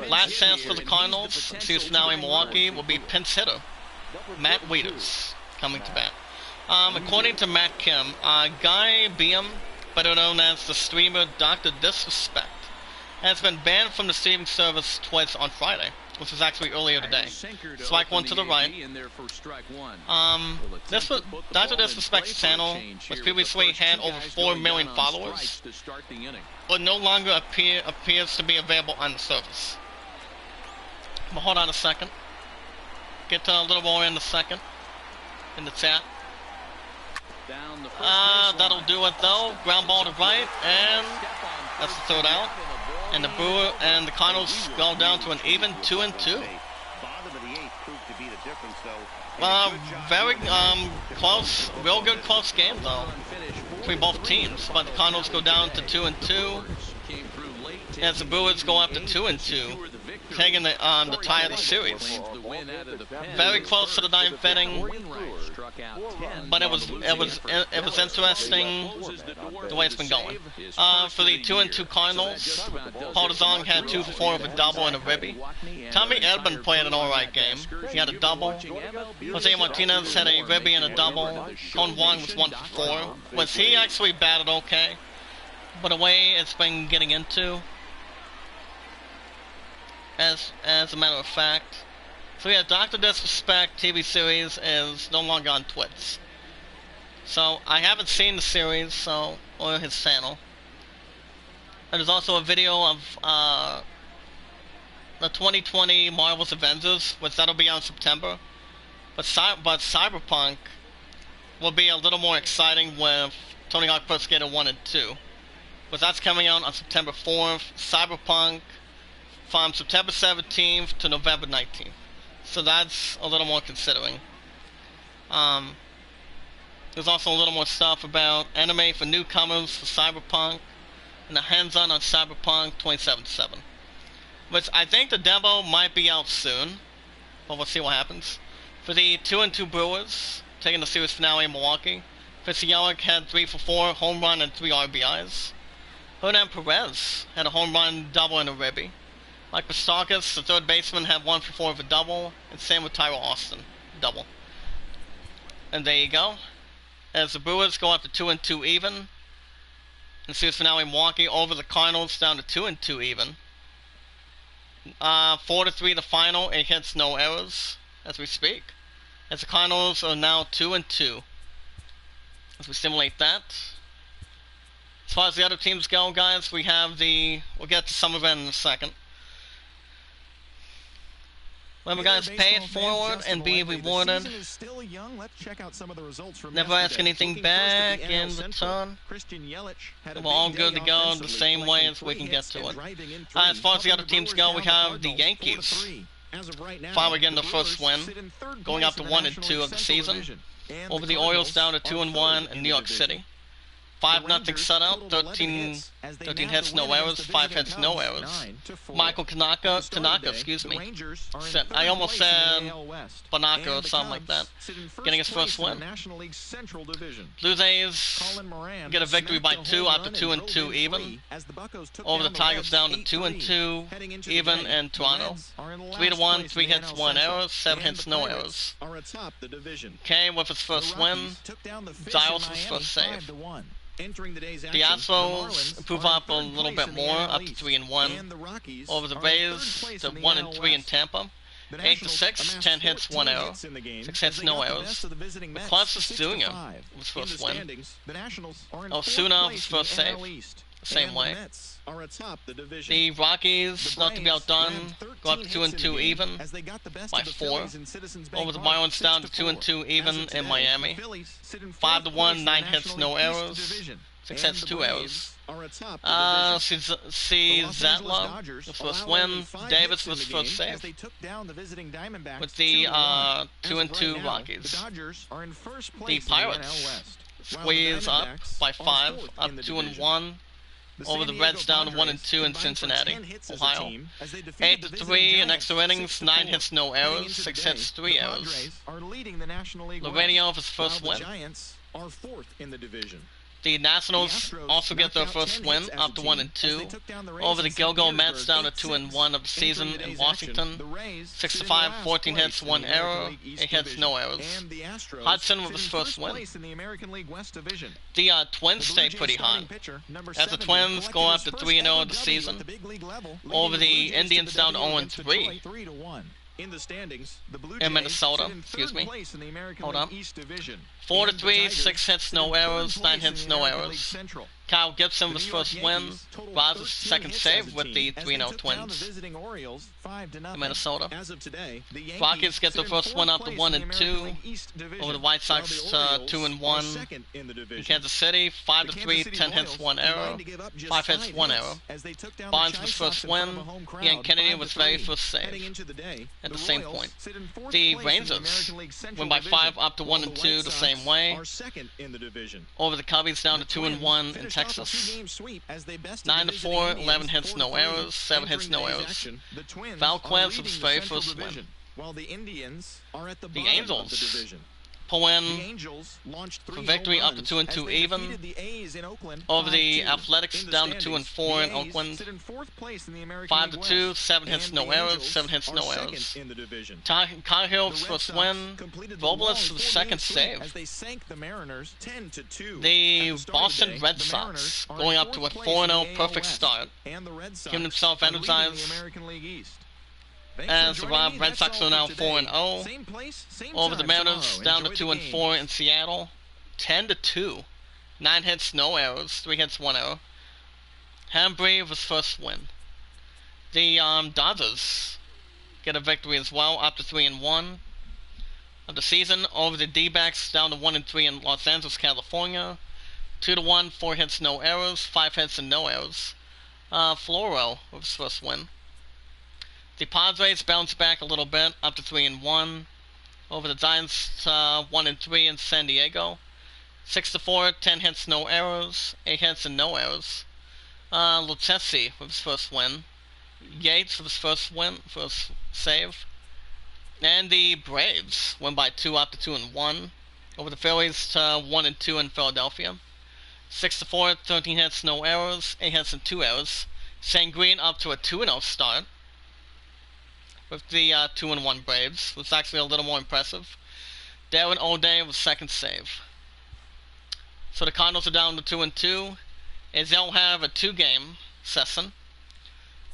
Last chance for the Cardinals, series finale in Milwaukee, will be pinch hitter Matt Wieters coming to bat. According to Matt Kim, Guy Beam, better known as the streamer Dr. Disrespect, has been banned from the streaming service twice on Friday, which was actually earlier today. Strike 1 to the right. This was Dr. Disrespect's channel, which previously had over 4 million followers, but no longer appears to be available on the service. But hold on a second. Get to a little more in a second. In the chat. That'll do it though. Ground ball to right, and that's the third out. And the Brewer and the Cardinals go down to an even 2-2. Very close, real good close game though between both teams. But the Cardinals go down to 2-2, as the Brewers go up to 2-2, taking the tie of the series. very close to the ninth inning, but it was interesting the way it's been going. For the 2-2 Cardinals, Paul DeJong had 2 for 4 with a double and a ribby. Tommy Edman played an alright game. He had a double. Jose Martinez had a ribby and a double. Con Wong was 1 for 4. Was he actually batted okay? But the way it's been getting into, as a matter of fact. So yeah, Dr. Disrespect TV series is no longer on Twitch. So I haven't seen the series, or his channel. And there's also a video of the 2020 Marvel's Avengers, which that'll be on September. But Cyberpunk will be a little more exciting with Tony Hawk Pro Skater 1 and 2. But that's coming out on September 4th. Cyberpunk from September 17th to November 19th. So that's a little more considering. There's also a little more stuff about anime for newcomers for Cyberpunk, and the hands-on on Cyberpunk 2077. Which I think the demo might be out soon, but we'll see what happens. For the 2-2 Brewers, taking the series finale in Milwaukee, Fitzgerald had 3 for 4, home run and 3 RBIs. Hernan Perez had a home run, double, and a ribby. Mike Moustakas, the third baseman, had 1 for 4 with a double, and same with Tyler Austin, double. And there you go. As the Brewers go up to 2-2 even, and series finale in Milwaukee over the Cardinals down to 2-2 even. 4-3 the final, 8 hits, no errors, as we speak. As the Cardinals are now 2-2. As we simulate that. As far as the other teams go, guys, we have we'll get to some of it in a second. Remember, guys, pay it forward and be rewarded. Never ask anything back in return. We're all good to go the same way as we can get to it. As far as the other teams go, we have the Yankees. Finally getting the first win, going up to 1-2 of the season. Over the Orioles down to 2-1 in New York City. 5-0 shutout, 13 hits, no errors, 5 hits, no errors. Michael Tanaka, excuse me. I almost said Banaka or something like that. Getting his first win. Blue Jays get a victory by 2 after 2-2 even. Over the Tigers down to 2-2 even in Toronto. 3-1, 3 hits, 1 error, 7 hits, no errors. Kane with his first win. Giles with his first save. The Astros improve up a little bit more, up to 3-1. Over the Rays to 1-3 in Tampa. 8-6, 10 hits, 1 error. 6 hits, no errors. The Cubs is doing it with his first win. Osuna with his first save. The same way. The Rockies, not to be outdone, go up to 2-2 even by 4. Over the Marlins down to 2-2 even in Miami. 5-1, 9 hits, no errors. 6 hits, 2 errors. See Zatla, the first win. Davis was the first save. With the 2-2 Rockies. The Pirates squeeze up by 5, up 2-1. Over the Reds down to 1-2 in Cincinnati, Ohio. 8-3 in extra innings, 9 hits, no errors, 6 hits, 3 errors. Laredo with his first win. The Nationals also get their first win, up to 1-2. Over the Gilgo Mets down to 2-1 of the season in Washington. 6-5, 14 hits, 1 error, 8 hits, no errors. Hudson with his first win. The Twins stay pretty hot, as the Twins go up to 3-0 of the season. Over the Indians down to 0-3. In Minnesota, excuse me. Hold on. 4-3, 6 hits, no errors, 9 hits, no errors. Kyle Gibson was first win. Roz's second save with the 3-0 Twins in Minnesota. Rockies get their first win up to 1-2 over the White Sox 2-1 in Kansas City. 5-3, 10 hits, 1 error, 5 hits, 1 error. Barnes was first win. Ian Kennedy was very first save. At the same point, the Rangers win by 5 up to 1-2 the same way. Over the Cubbies down to 2-1 in Texas. 9-4, 11 hits, no errors, 7 hits, no errors. Valquez with his very first win. while the Indians are at the The bottom Angels of the division. pull in The Angels launched for 3 victory home up to runs 2-2 as they even defeated the A's in Oakland over the 5-2. Athletics In the down to standings, 2-4 in the A's Oakland. sit in 4th place in the American League 5-2, West, 7 hits, and no the errors, Angels 7 hits, are no second errors. in the division. Cahill's The Red first Sox win. completed the Robles long for the 4-game second sweep save. as they sank the Mariners 10-2. The At the start of Boston the day, Red the Sox Mariners are going in up to a 4th place in 4-0 the perfect AL start. West, and the Red Sox Keeping themselves are leading energized. the American League East. Thanks As for the joining me. Red That's Sox all are now for today. 4-0 Same place, same over the time Mariners, tomorrow. down to Enjoy the 2-4 game. in Seattle. 10-2. 9 hits, no errors. 3 hits, 1 error. Hambry was first win. The Dodgers get a victory as well, up to 3-1 of the season over the D-backs, down to 1-3 in Los Angeles, California. 2-1, 4 hits, no errors. 5 hits and no errors. Floro with his first win. The Padres bounced back a little bit, up to 3-1 over the Giants, 1-3 in San Diego. 6-4, 10 hits, no errors. 8 hits and no errors. Lucchesi with his first win. Yates with his first win, first save. And the Braves win by 2 up to 2-1 over the Phillies to 1-2 in Philadelphia. 6-4, 13 hits, no errors. 8 hits and 2 errors. Shane Green up to a 2-0 start with the 2-1 Braves, was actually a little more impressive. Darren O'Day was second save. So the Cardinals are down to 2-2, as they'll have a 2-game session,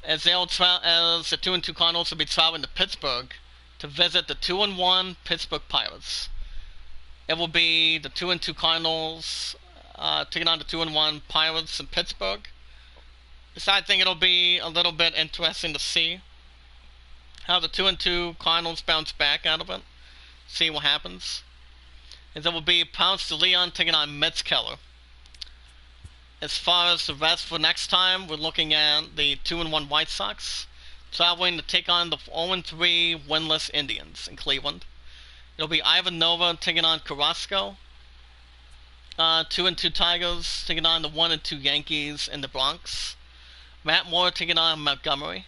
as the 2-2 Cardinals will be traveling to Pittsburgh to visit the 2-1 Pittsburgh Pirates. It will be the 2-2 Cardinals taking on the 2-1 Pirates in Pittsburgh. So I think it'll be a little bit interesting to see how the 2-2 Cardinals bounce back out of it. See what happens. And there will be Ponce de Leon taking on Mitz Keller. As far as the rest for next time, we're looking at the 2-1 White Sox traveling to take on the 0-3 winless Indians in Cleveland. It'll be Ivan Nova taking on Carrasco. 2-2 Tigers taking on the 1-2 Yankees in the Bronx. Matt Moore taking on Montgomery.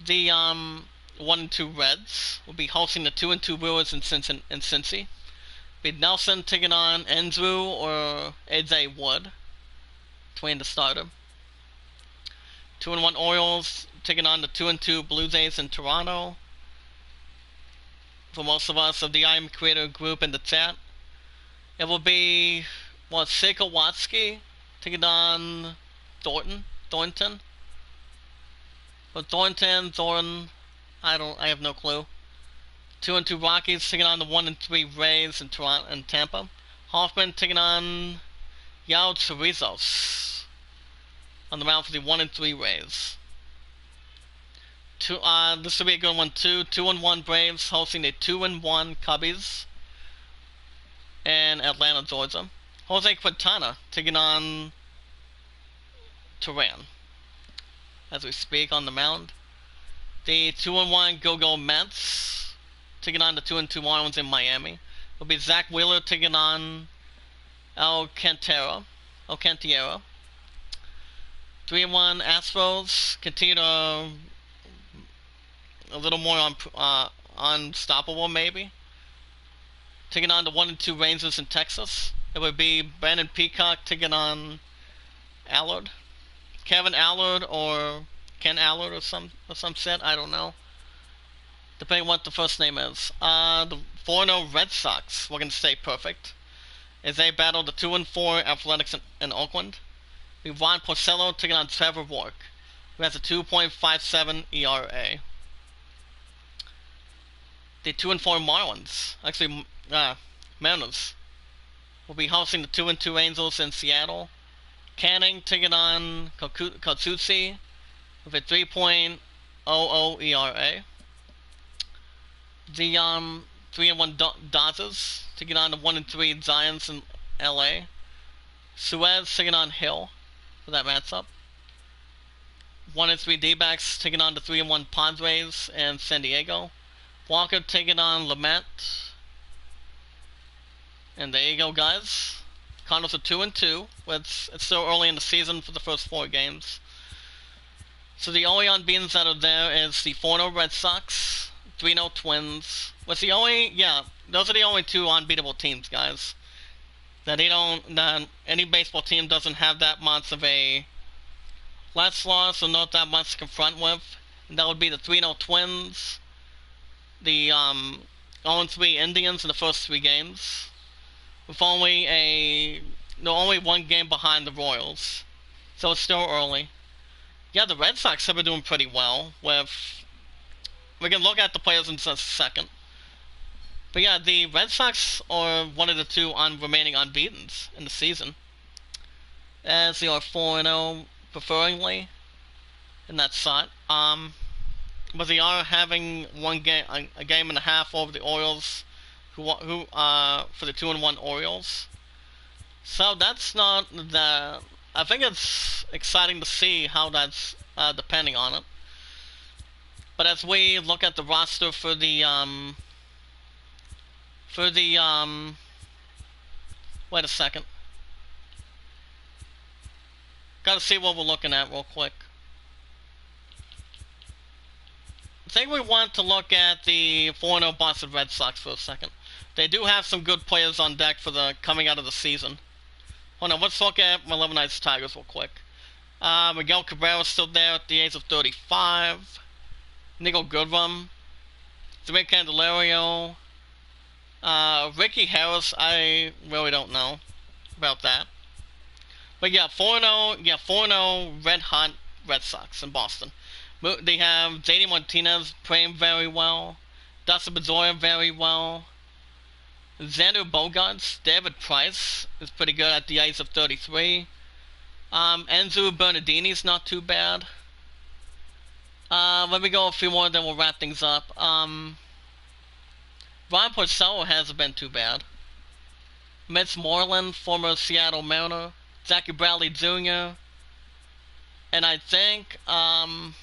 The 1-2 Reds will be hosting the 2-2 Brewers in Cincy. Be Nelson taking on Andrew or AJ Wood between the starter. 2-1 Orioles taking on the 2-2 Blue Jays in Toronto. For most of us of the Iamacreator group in the chat, it will be Seiko Watsky taking on Thornton. But Thornton, I have no clue. 2-2 Rockies taking on the 1-3 Rays in Toronto and Tampa. Hoffman taking on Yao Chorizos on the mound for the 1-3 Rays. This will be a good one too. 2-1 Braves hosting the 2-1 Cubbies in Atlanta, Georgia. Jose Quintana taking on Turan as we speak on the mound. The 2-1 Go-Go Mets taking on the 2-2 Marlins in Miami. It'll be Zach Wheeler taking on Alcantara. 3-1 Astros continue to a little more unstoppable maybe. Taking on the 1-2 Rangers in Texas. It would be Brandon Peacock taking on Allard. Kevin Allard or Ken Allard or some set, I don't know. Depending on what the first name is. The 4-0 Red Sox were going to stay perfect as they battle the 2-4 Athletics in Oakland. We have Ron Porcello taking on Trevor Rourke, who has a 2.57 ERA. The 2-4 Marlins, actually Mariners, will be hosting the 2-2 Angels in Seattle. Canning taking on Kotsutsi with a 3.00 ERA. The 3-1 Dodgers taking on the 1-3 Giants in LA. Suez taking on Hill for that matchup. 1-3 D-backs taking on the 3-1 Padres in San Diego. Walker taking on Lamet. And there you go, guys. Cardinals are 2-2. It's still early in the season for the first 4 games. So the only unbeatens that are there is the 4-0 Red Sox, 3-0 Twins. Was the only, yeah, those are the only two unbeatable teams, guys. That any baseball team doesn't have that much of a less loss or not that much to confront with. And that would be the 3-0 Twins, the 0-3 Indians in the first 3 games, with only one game behind the Royals. So it's still early. Yeah, the Red Sox have been doing pretty well. We can look at the players in just a second. But yeah, the Red Sox are one of the 2 remaining unbeatens in the season, as they are 4-0 preferringly in that slot. But they are having a game and a half over the Orioles, for the 2-1 Orioles. So that's not the. I think it's exciting to see how that's depending on it. But as we look at the roster for the wait a second. Gotta see what we're looking at real quick. I think we want to look at the 4-0 Boston Red Sox for a second. They do have some good players on deck for the coming out of the season. Hold on, let's look at my 11 Knights Tigers real quick. Miguel Cabrera is still there at the age of 35. Nico Goodrum. Jimmy Candelario. Ricky Harris, I really don't know about that. But yeah, 4-0 Red Hot Red Sox in Boston. They have JD Martinez playing very well. Dustin Pedroia very well. Xander Bogaerts, David Price is pretty good at the age of 33. Enzo Bernardini's not too bad. Let me go a few more, then we'll wrap things up. Ron Porcello hasn't been too bad. Mitch Moreland, former Seattle Mariner. Jackie Bradley Jr. And I think, and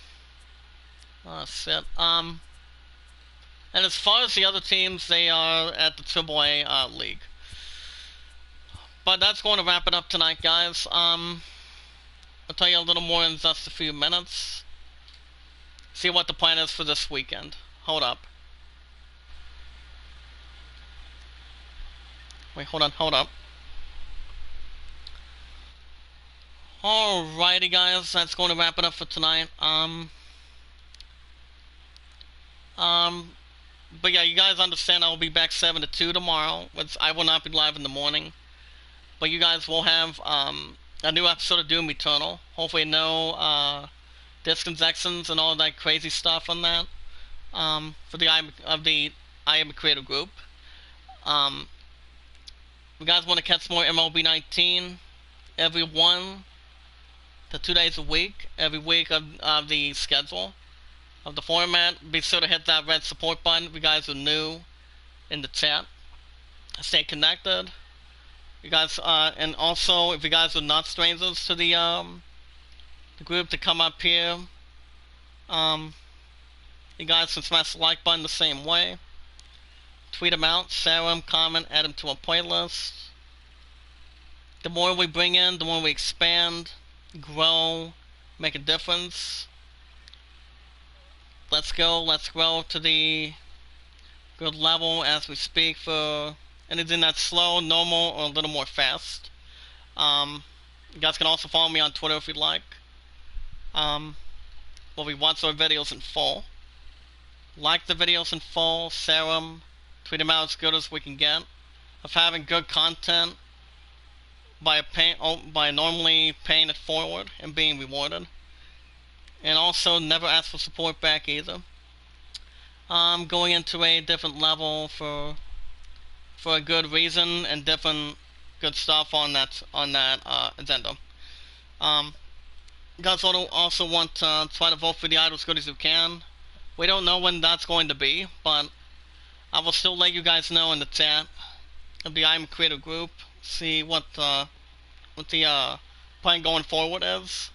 as far as the other teams, they are at the AAA league. But that's going to wrap it up tonight, guys. I'll tell you a little more in just a few minutes. See what the plan is for this weekend. Hold up. Wait, hold up. Alrighty, guys, that's going to wrap it up for tonight. But yeah, you guys understand I will be back 7 to 2 tomorrow. I will not be live in the morning. But you guys will have a new episode of Doom Eternal. Hopefully no disconnections and all that crazy stuff on that. For the Iamacreator group. You guys want to catch more MLB 19 every 1 to 2 days a week, every week of the schedule of the format. Be sure to hit that red support button if you guys are new in the chat. Stay connected. You guys, and also if you guys are not strangers to the group, to come up here. You guys can smash the like button the same way. Tweet them out, share them, comment, add them to a playlist. The more we bring in, the more we expand, grow, make a difference. Let's grow to the good level as we speak for anything that's slow, normal, or a little more fast. You guys can also follow me on Twitter if you'd like. Where we watch our videos in full. Like the videos in full, share them, tweet them out as good as we can get. Of having good content by normally paying it forward and being rewarded. And also never ask for support back either. Going into a different level for a good reason and different good stuff on that agenda. You guys also want to try to vote for the idol as good as you can. We don't know when that's going to be, but I will still let you guys know in the chat of the Iamacreator group. See what the plan going forward is.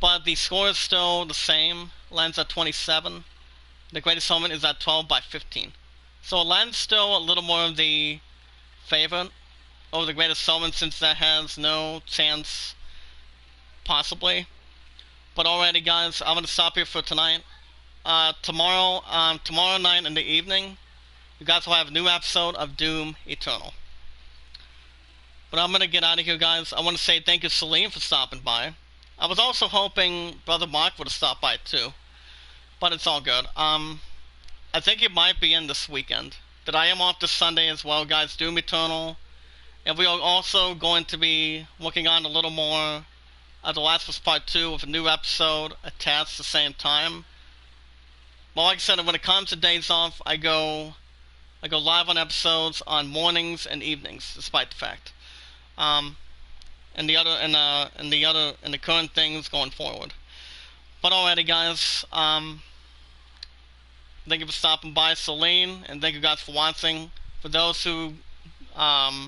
But the score is still the same. Lands at 27. The greatest summon is at 12 by 15. So Lan's still a little more of the favorite over the greatest summon, since that has no chance, possibly. But alrighty, guys, I'm going to stop here for tonight. tomorrow night in the evening, you guys will have a new episode of Doom Eternal. But I'm gonna get out of here, guys. I want to say thank you, Celine, for stopping by. I was also hoping Brother Mark would have stopped by too, but it's all good. I think it might be in this weekend. That I am off this Sunday as well, guys. Doom Eternal, and we are also going to be working on a little more of The Last of Us Part 2 with a new episode attached at the same time. Well, like I said, when it comes to days off, I go live on episodes on mornings and evenings, despite the fact. And the current things going forward. But alrighty, guys. Thank you for stopping by, Celine, and thank you guys for watching. For those who, for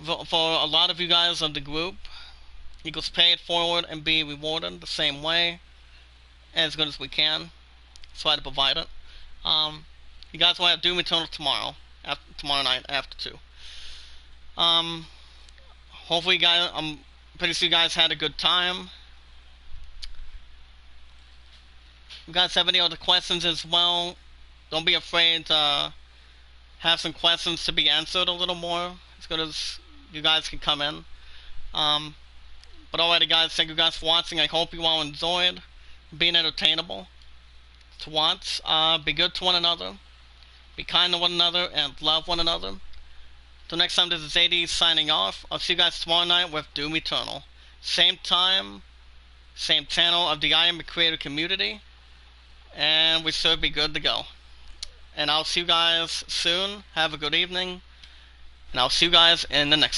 a lot of you guys of the group, equals pay it forward and be rewarded the same way, as good as we can. Try to provide it. You guys will have Doom Eternal tomorrow night after 2. Hopefully, guys, I'm pretty sure you guys had a good time. If you guys have any other questions as well, don't be afraid to have some questions to be answered a little more, as good as you guys can come in. But alrighty, guys, thank you guys for watching. I hope you all enjoyed being entertainable to watch. Be good to one another, be kind to one another, and love one another. Till next time, this is AD signing off. I'll see you guys tomorrow night with Doom Eternal. Same time, same channel of the Iamacreator community, and we should be good to go. And I'll see you guys soon. Have a good evening, and I'll see you guys in the next